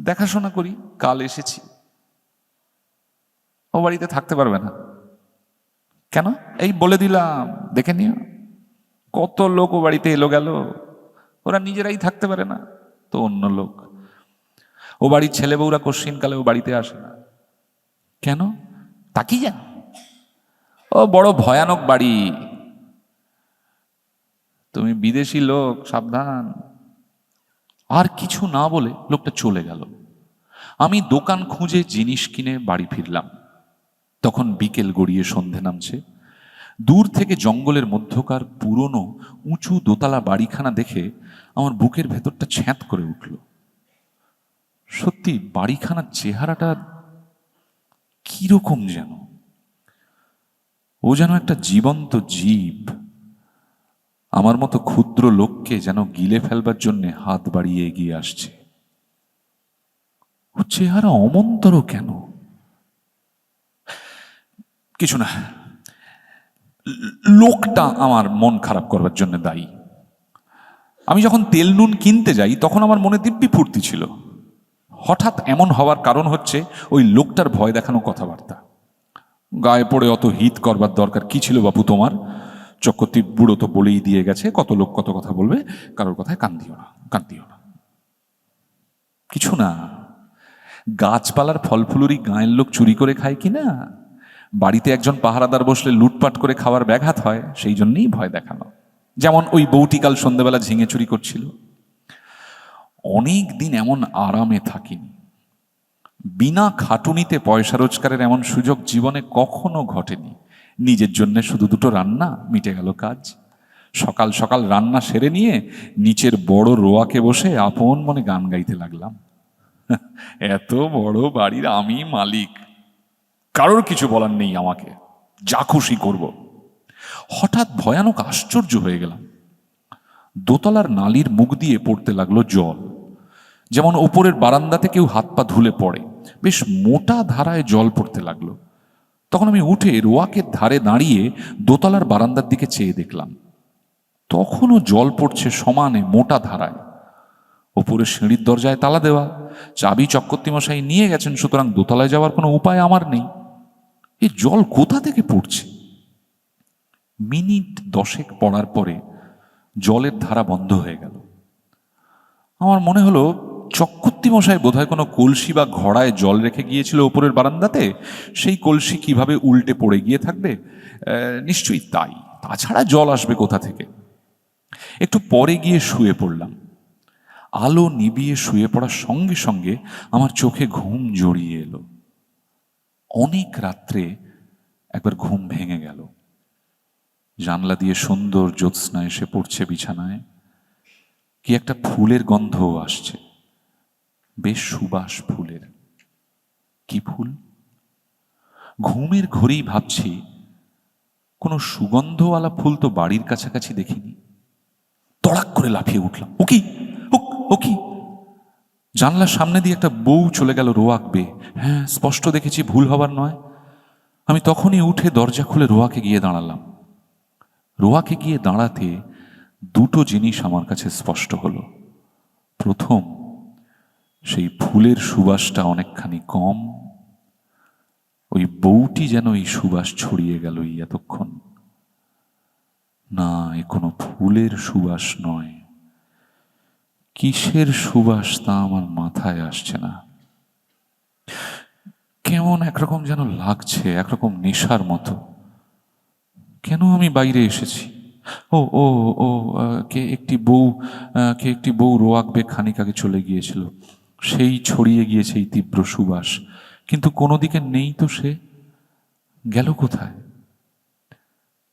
দেখাশোনা করি, কাল এসেছি। ও বাড়িতে থাকতে পারবে না কেন? এই বলে দিলাম, দেখে নিও। কত লোক ও বাড়িতে এলো গেল, ওরা নিজেরাই থাকতে পারে না তো অন্য লোক। ও বাড়ির ছেলে বউরা কোশ্চিনকালে ও বাড়িতে আসে না কেন? তাকিয়ে যান, ও বড় ভয়ানক বাড়ি, তুমি বিদেশি লোক, সাবধান। আর কিছু না বলে লোকটা চলে গেল। আমি দোকান খুঁজে জিনিস কিনে বাড়ি ফিরলাম। তখন বিকেল গড়িয়ে সন্ধে নামছে। দূর থেকে জঙ্গলের মধ্যকার পুরনো উঁচু দোতলা বাড়িখানা দেখে আমার বুকের ভেতরটা ছ্যাঁত করে উঠল। সত্যি বাড়িখানার চেহারাটা কিরকম যেন, ও যেন একটা জীবন্ত জীব, আমার মতো ক্ষুদ্র লোককে যেন গিলে ফেলবার জন্য হাত বাড়িয়ে এগিয়ে আসছে। ও চেহারা অমন্তর কেন? কিছু না, লোকটা আমার মন খারাপ করবার জন্য দায়ী। আমি যখন তেল নুন কিনতে যাই তখন আমার মনে দিব্যি ফুর্তি ছিল। হঠাৎ এমন হওয়ার কারণ হচ্ছে ওই লোকটার ভয় দেখানো কথাবার্তা। গায়ে পড়ে অত হিত করবার দরকার কি ছিল বাপু তোমার? চক্রবর্তী বুড়ো তো বলেই দিয়ে গেছে, কত লোক কত কথা বলবে, কারোর কথায় কান দিও না, কান দিও না। কিছু না, গাছপালার ফল ফুলুরি গায়ের লোক চুরি করে খায় কি না? বাড়িতে একজন পাহারাদার বসলে লুটপাট করে খাওয়ার ব্যাঘাত হয়, সেই জন্যই ভয় দেখানো। যেমন ওই বউটি কাল সন্ধ্যেবেলা ঝিঙে চুরি করছিল। অনেক দিন এমন আরামে থাকিনি। বিনা খাটুনিতে পয়সা রোজগারের এমন সুযোগ জীবনে কখনো ঘটেনি। নিজের জন্য শুধু দুটো রান্না, মিটে গেল কাজ। সকাল সকাল রান্না সেরে নিয়ে নিচের বড় রোয়াকে বসে আপন মনে গান গাইতে লাগলাম। এত বড় বাড়ির আমি মালিক, কারোর কিছু বলার নেই, আমাকে যা খুশি করব। হঠাৎ ভয়ানক আশ্চর্য হয়ে গেলাম। দোতলার নালির মুখ দিয়ে পড়তে লাগলো জল, যেমন ওপরের বারান্দাতে কেউ হাত পা ধুলে পড়ে। বেশ মোটা ধারায় জল পড়তে লাগলো। তখন আমি উঠে রোয়াকের ধারে দাঁড়িয়ে দোতলার বারান্দার দিকে চেয়ে দেখলাম, তখনও জল পড়ছে সমানে মোটা ধারায়। ওপরে সিঁড়ির দরজায় তালা দেওয়া, চাবি চক্রবর্তী মশাই নিয়ে গেছেন, সুতরাং দোতলায় যাওয়ার কোনো উপায় আমার নেই। এই জল কোথা থেকে পড়ছে? মিনিট 10 পড়ার পরে জলের ধারা বন্ধ হয়ে গেল। আমার মনে হলো চক্রবর্তী মশাই বোধহয় কোনো কলসি বা ঘড়ায় জল রেখে গিয়েছিল ওপরের বারান্দাতে, সেই কলসি কিভাবে উল্টে পড়ে গিয়ে থাকবে, নিশ্চয়ই তাই, তাছাড়া জল আসবে কোথা থেকে। একটু পরে গিয়ে শুয়ে পড়লাম। আলো নিবিয়ে শুয়ে পড়ার সঙ্গে সঙ্গে আমার চোখে ঘুম জড়িয়ে এলো। অনেক রাত্রে একবার ঘুম ভেঙে গেল। জানলা দিয়ে সুন্দর জ্যোৎস্না এসে পড়ছে বিছানায়। কি একটা ফুলের গন্ধ আসছে, বেশ সুবাস ফুলের। কি ফুল? ঘুমের ঘরেই ভাবছি, কোনো সুগন্ধওয়ালা ফুল তো বাড়ির কাছাকাছি দেখিনি। তড়াক করে লাফিয়ে উঠলাম, ও কি, ও কি! জানলার সামনে দিয়ে একটা বউ চলে গেল রোয়াক বেয়ে। হ্যাঁ, স্পষ্ট দেখেছি, ভুল হবার নয়। আমি তখনই উঠে দরজা খুলে রোয়াকে গিয়ে দাঁড়ালাম। রোয়াকে গিয়ে দাঁড়াতে দুটো জিনিস আমার কাছে স্পষ্ট হলো। প্রথম, সেই ফুলের সুবাসটা অনেকখানি কম। ওই বউটি যেন এই সুবাস ছড়িয়ে গেল এতক্ষণ। না, এ কোনো ফুলের সুবাস নয়। কিসের সুবাস তা আমার মাথায় আসছে না। কেমন একরকম যেন লাগছে, একরকম নেশার মতো। কেন আমি বাইরে এসেছি? ও ও ও কে একটি বউ রোয়াক বে খানিক আগে চলে গিয়েছিল, সেই ছড়িয়ে গিয়েছে এই তীব্র সুবাস। কিন্তু কোনো দিকে নেই তো, সে গেল কোথায়?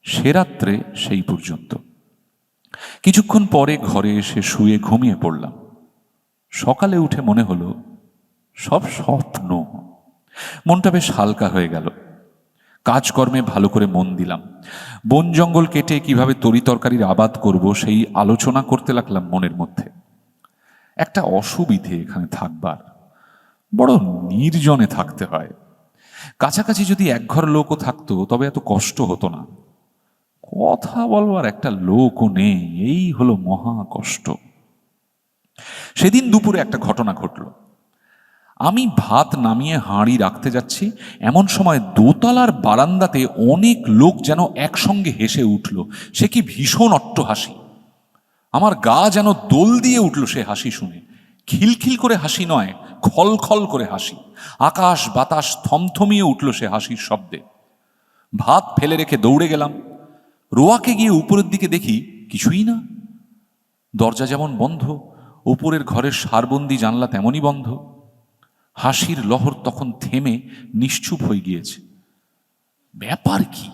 সে রাত্রে সেই পর্যন্ত। কিছুক্ষণ পরে ঘরে এসে শুয়ে ঘুমিয়ে পড়লাম। সকালে উঠে মনে হলো সব স্বপ্ন। মনটা বেশ হালকা হয়ে গেল। কাজকর্মে ভালো করে মন দিলাম। বন জঙ্গল কেটে কিভাবে তরি তরকারির আবাদ করব সেই আলোচনা করতে লাগলাম মনের মধ্যে। একটা অসুবিধে এখানে থাকবার, বড় নির্জনে থাকতে হয়। কাছাকাছি যদি একঘর লোকও থাকতো তবে এত কষ্ট হতো না। কথা বলবার একটা লোকও নেই, এই হলো মহা কষ্ট। সেদিন দুপুরে একটা ঘটনা ঘটল। আমি ভাত নামিয়ে হাঁড়ি রাখতে যাচ্ছি, এমন সময় দোতলার বারান্দাতে অনেক লোক যেন একসঙ্গে হেসে উঠল। সে কি ভীষণ অট্টহাসি! আমার গা যেন দোল দিয়ে উঠল সে হাসি শুনে। খিলখিল করে হাসি নয়, খলখল করে হাসি। আকাশ বাতাস থমথমিয়ে উঠল সে হাসির শব্দে। ভাত ফেলে রেখে দৌড়ে গেলাম। রোয়াকে গিয়ে উপরের দিকে দেখি, কিছুই না। দরজা যেমন বন্ধ, উপরের ঘরের সারবন্দি জানলা তেমনই বন্ধ। হাসির লহর তখন থেমে নিশ্চুপ হয়ে গিয়েছে। ব্যাপার কি?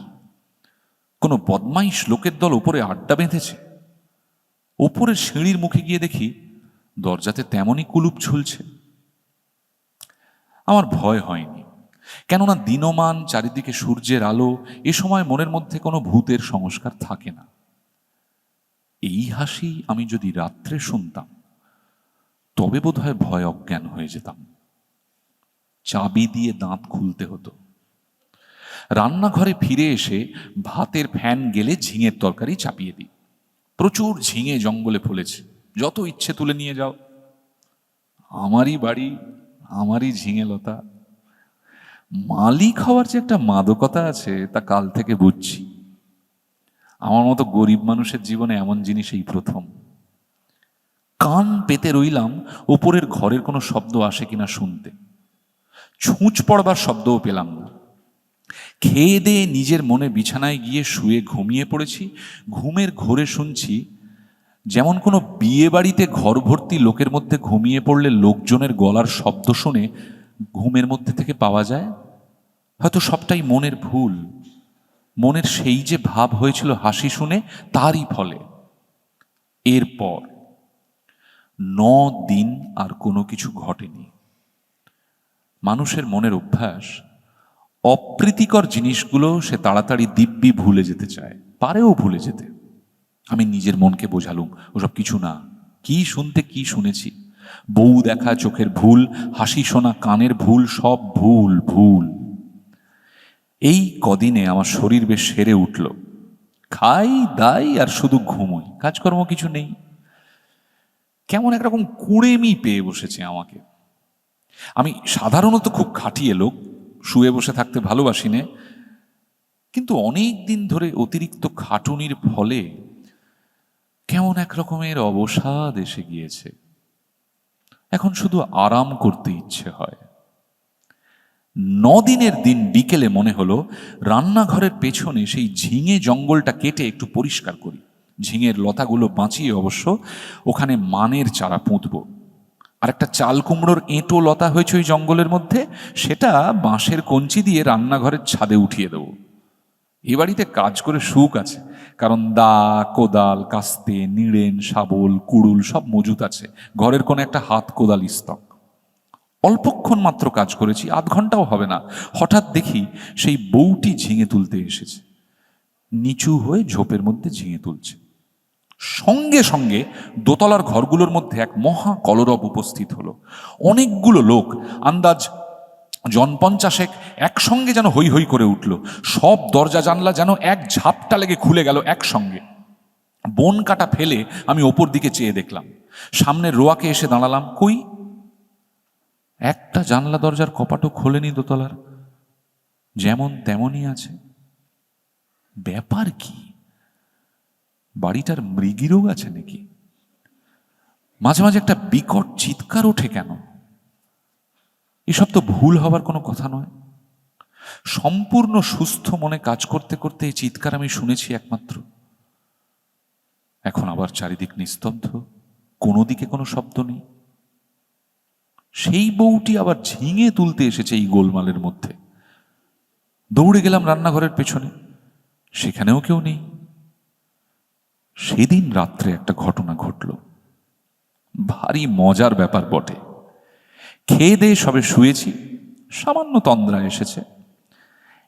কোনো বদমাইশ লোকের দল উপরে আড্ডা বেঁধেছে। ওপরের সিঁড়ির মুখে গিয়ে দেখি দরজাতে তেমনই কুলুপ ঝুলছে। আমার ভয় হয়নি, কেননা দিনমান, চারিদিকে সূর্যের আলো। এ সময় মনের মধ্যে কোনো ভূতের সংস্কার থাকে না। এই হাসি আমি যদি রাত্রে শুনতাম তবে বোধহয় ভয় অজ্ঞান হয়ে যেতাম। চাবি দিয়ে দাঁত খুলতে হতো। রান্নাঘরে ফিরে এসে ভাতের ফ্যান গেলে ঝিঙের তরকারি চাপিয়ে দিই। প্রচুর ঝিঙে জঙ্গলে ফলেছে, যত ইচ্ছে তুলে নিয়ে যাও। আমারই বাড়ি, আমারই ঝিঙে লতা। মালি খাওয়ার যে একটা মাদকতা আছে তা কাল থেকে বুঝছি। আমার মতো গরিব মানুষের জীবনে এমন জিনিস এই প্রথম। কান পেতে রইলাম ওপরের ঘরের কোনো শব্দ আসে কিনা শুনতে। ছুঁচ পড়বার শব্দও পেলাম না। খেয়ে দিয়ে নিজের মনে বিছানায় গিয়ে শুয়ে ঘুমিয়ে পড়েছি। ঘুমের ঘোরে শুনছি যেমন কোনো বিয়ে বাড়িতে ঘর ভর্তি লোকের মধ্যে ঘুমিয়ে পড়লে লোকজনের গলার শব্দ শুনে ঘুমের মধ্যে থেকে পাওয়া যায়। হয়তো সবটাই মনের ভুল। মনের সেই যে ভাব হয়েছিল হাসি শুনে, তারই ফলে। এরপর 9 দিন আর কোনো কিছু ঘটেনি। মানুষের মনের অভ্যাস, অপ্রীতিকর জিনিসগুলো সে তাড়াতাড়ি দিব্যি ভুলে যেতে চায়, পারেও ভুলে যেতে। আমি নিজের মনকে বোঝালুম ওসব কিছু না। কি শুনতে কি শুনেছি? বউ দেখা চোখের ভুল, হাসি শোনা কানের ভুল, সব ভুল ভুল। এই কদিনে আমার শরীর বেশ সেরে উঠল। খাই দাই আর শুধু ঘুমোই, কাজকর্ম কিছু নেই। কেমন একরকম কুড়েমি পেয়ে বসেছে আমাকে। আমি সাধারণত খুব খাটিয়ে লোক, শুয়ে বসে থাকতে ভালোবাসি নে, কিন্তু অনেক দিন ধরে অতিরিক্ত খাটুনির ফলে কেমন এক রকমের অবসাদ এসে গিয়েছে। এখন শুধু আরাম করতে ইচ্ছে হয়। 9 দিনের দিন বিকেলে মনে হলো রান্নাঘরের পেছনে সেই ঝিঙে জঙ্গলটা কেটে একটু পরিষ্কার করি। ঝিঙের লতাগুলো বাঁচিয়ে অবশ্য ওখানে মানের চারা পুঁতব। আর একটা চাল কুমড়োর এঁটো লতা হয়েছে ওই জঙ্গলের মধ্যে, সেটা বাঁশের কঞ্চি দিয়ে রান্নাঘরের ছাদে উঠিয়ে দেবো। এ বাড়িতে কাজ করে সুখ আছে, কারণ দা, কোদাল, কাস্তে, নিড়েন, শাবল, কুড়ুল সব মজুত আছে। ঘরের কোনো একটা হাত কোদাল স্তক। অল্পক্ষণ মাত্র কাজ করেছি, আধ ঘন্টাও হবে না। হঠাৎ দেখি সেই বউটি ঝিঙে তুলতে এসেছে। নিচু হয়ে ঝোপের মধ্যে ঝিঙে তুলছে। সঙ্গে সঙ্গে দোতলার ঘরগুলোর মধ্যে এক মহা কলরব উপস্থিত হলো। অনেকগুলো লোক, আন্দাজ 50 একসঙ্গে যেন হৈ হৈ করে উঠল। সব দরজা জানলা যেন এক ঝাপটা লেগে খুলে গেল একসঙ্গে। বন কাটা ফেলে আমি ওপর দিকে চেয়ে দেখলাম। সামনে রোয়াকে এসে দাঁড়ালাম। কই, একটা জানলা দরজার কপাটও খোলেনি দোতলার, যেমন তেমনই আছে। ব্যাপার কি? বাড়িটার মৃগীরোগ আছে নাকি? মাঝে মাঝে একটা বিকট চিৎকার ওঠে কেন? এসব তো ভুল হবার কোনো কথা নয়। সম্পূর্ণ সুস্থ মনে কাজ করতে করতে এই চিৎকার আমি শুনেছি একমাত্র। এখন আবার চারিদিক নিস্তব্ধ, কোনো দিকে কোনো শব্দ নেই। সেই বউটি আবার ঝিঙে তুলতে এসেছে এই গোলমালের মধ্যে। দৌড়ে গেলাম রান্নাঘরের পেছনে, সেখানেও কেউ নেই। সেদিন রাত্রে একটা ঘটনা ঘটল, ভারী মজার ব্যাপার বটে। খেয়ে দিয়ে সবে শুয়েছি, সামান্য তন্দ্রা এসেছে।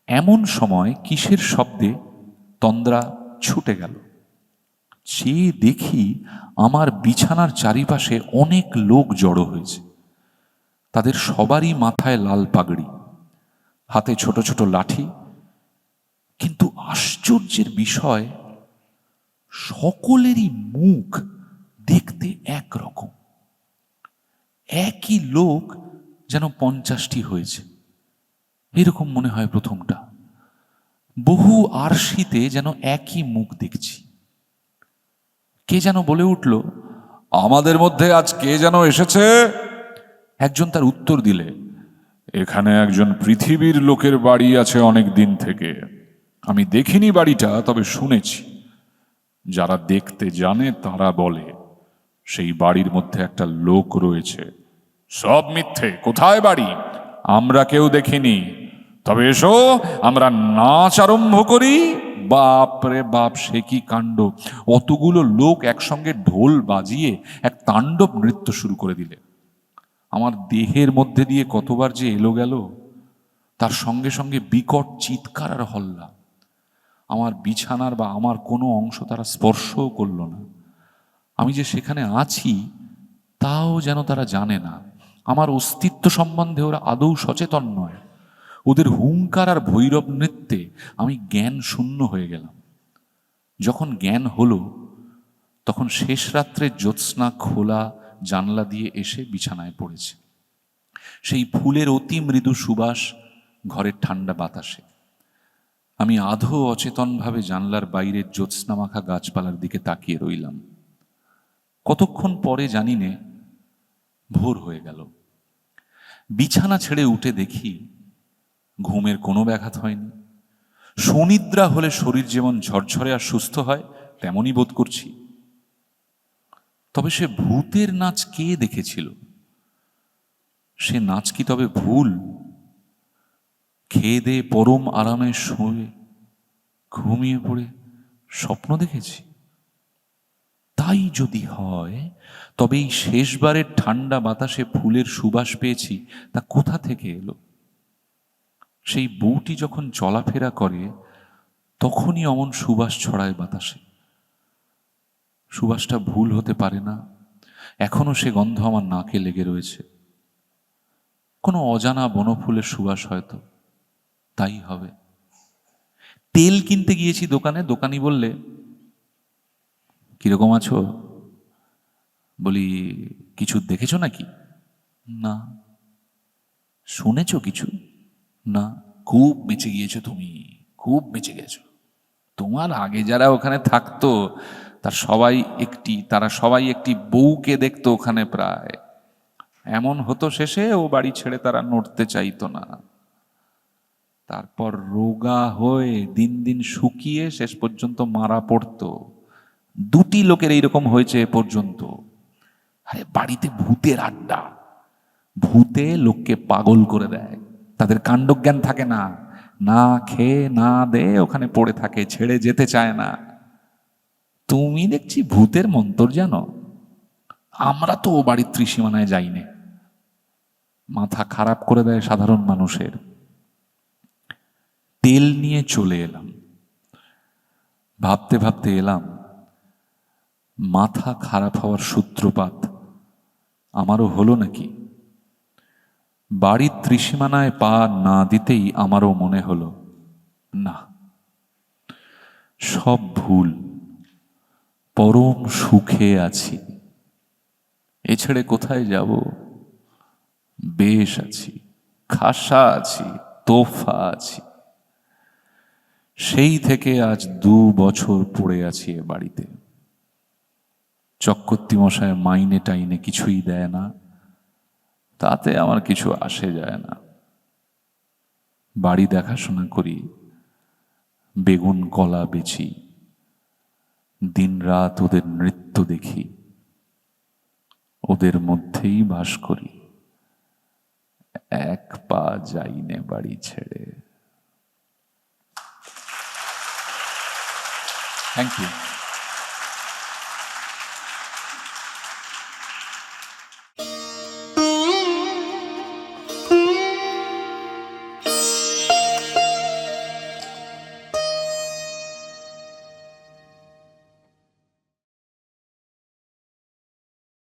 এমন সময় কিসের শব্দে তন্দ্রা ছুটে গেল। চেয়ে দেখি আমার বিছানার চারিপাশে অনেক লোক জড়ো হয়েছে। তাদের সবারই মাথায় লাল পাগড়ি, হাতে ছোট ছোট লাঠি। কিন্তু আশ্চর্যের বিষয়, সকলেরই মুখ দেখতে একরকম। একই লোক যেন 50টি হয়েছে, এরকম মনে হয় প্রথমটা। বহু আরশিতে যেন একই মুখ দেখছি। কে যেন বলে উঠল, আমাদের মধ্যে আজ কে যেন এসেছে? একজন তার উত্তর দিলে, এখানে একজন পৃথিবীর লোকের বাড়ি আছে অনেক দিন থেকে। আমি দেখিনি বাড়িটা, তবে শুনেছি। যারা দেখতে জানে তারা বলে সেই বাড়ির মধ্যে একটা লোক রয়েছে। সব মিথ্যে, কোথায় বাড়ি? আমরা কেউ দেখিনি, তবে এসো আমরা নাচ আরম্ভ করি। বাপ রে বাপ, সে কি কাণ্ড! অতগুলো লোক একসঙ্গে ঢোল বাজিয়ে এক তাণ্ডব নৃত্য শুরু করে দিলে। আমার দেহের মধ্যে দিয়ে কতবার যে এলো গেল, তার সঙ্গে সঙ্গে বিকট চিৎকার আর হল্লা। আমার বিছানার বা আমার কোনো অংশ তারা স্পর্শও করল না। আমি যে সেখানে আছি তাও যেন তারা জানে না। আমার অস্তিত্ব সম্বন্ধে ওরা আদৌ সচেতন নয়। ওদের হুঙ্কার আর ভৈরব নৃত্যে আমি জ্ঞান শূন্য হয়ে গেলাম। যখন জ্ঞান হলো, তখন শেষ রাত্রে জ্যোৎস্না খোলা জানলা দিয়ে এসে বিছানায় পড়েছে। সেই ফুলের অতি মৃদু সুবাস ঘরের ঠান্ডা বাতাসে। আমি আধো অচেতনভাবে জানলার বাইরের জ্যোৎস্না মাখা গাছপালার দিকে তাকিয়ে রইলাম। কতক্ষণ পরে জানি নে, ভোর হয়ে গেল। বিছানা ছেড়ে উঠে দেখি ঘুমের কোনো ব্যাঘাত হয়নি। সুনিদ্রা হলে শরীর যেমন ঝরঝরে আর সুস্থ হয়, তেমনই বোধ করছি। তবে সে ভূতের নাচ কে দেখেছিল? সে নাচ কি তবে ভুল? খেয়ে দিয়ে পরম আরামে শুয়ে ঘুমিয়ে পড়ে স্বপ্ন দেখেছি? তাই যদি হয়, তবে এই শেষবারের ঠান্ডা বাতাসে ফুলের সুবাস পেয়েছি, তা কোথা থেকে এলো? সেই বউটি যখন চলাফেরা করে তখনই অমন সুবাস ছড়ায় বাতাসে। সুবাসটা ভুল হতে পারে না। এখনো সে গন্ধ আমার নাকে লেগে রয়েছে। কোনো অজানা বনফুলের সুবাস হয়তো, তাই হবে। তেল কিনতে গিয়েছি দোকানে। দোকানি বললে, কিরকম আছো? বলি, কিছু দেখেছো নাকি? না। শুনেছো কিছু? না। খুব বেঁচে গিয়েছো তুমি, খুব বেঁচে গেছো। তোমার আগে যারা ওখানে থাকতো তারা সবাই একটি বউকে দেখতো ওখানে। প্রায় এমন হতো শেষে ও বাড়ি ছেড়ে তারা নড়তে চাইতো না। তারপর রোগা হয়ে দিন দিন শুকিয়ে শেষ পর্যন্ত মারা পড়তো। 2টি লোকের এইরকম হয়েছে এ পর্যন্ত। আরে বাড়িতে ভূতের আড্ডা। ভূতে লোককে পাগল করে দেয়। তাদের কাণ্ডজ্ঞান থাকে না, না খেয়ে না দে ওখানে পড়ে থাকে, ছেড়ে যেতে চায় না। তুমি দেখছি ভূতের মন্তর জানো। আমরা তো ও বাড়ির ত্রিসীমানায় যাইনি। মাথা খারাপ করে দেয় সাধারণ মানুষের। তেল নিয়ে চলে এলাম। ভাবতে ভাবতে এলাম, মাথা খারাপ হওয়ার সূত্রপাত আমারও হলো নাকি? বাড়ির ত্রিসীমানায় পা না দিতেই আমারও মনে হলো, না, সব ভুল। পরম সুখে আছি, এ ছেড়ে কোথায় যাব? বেশ আছি, খাসা আছি, তোফা আছি। সেই থেকে আজ 2 বছর পড়ে আছি এ বাড়িতে। চক্রবর্তী মশায় মাইনে টাইনে কিছুই দেয় না, তাতে আমার কিছু আসে যায় না। বাড়ি দেখাশোনা করি, বেগুন কলা বেচি, দিনরাত ওদের নৃত্য দেখি, ওদের মধ্যেই বাস করি। এক পা যাইনে বাড়ি ছেড়ে। Thank you.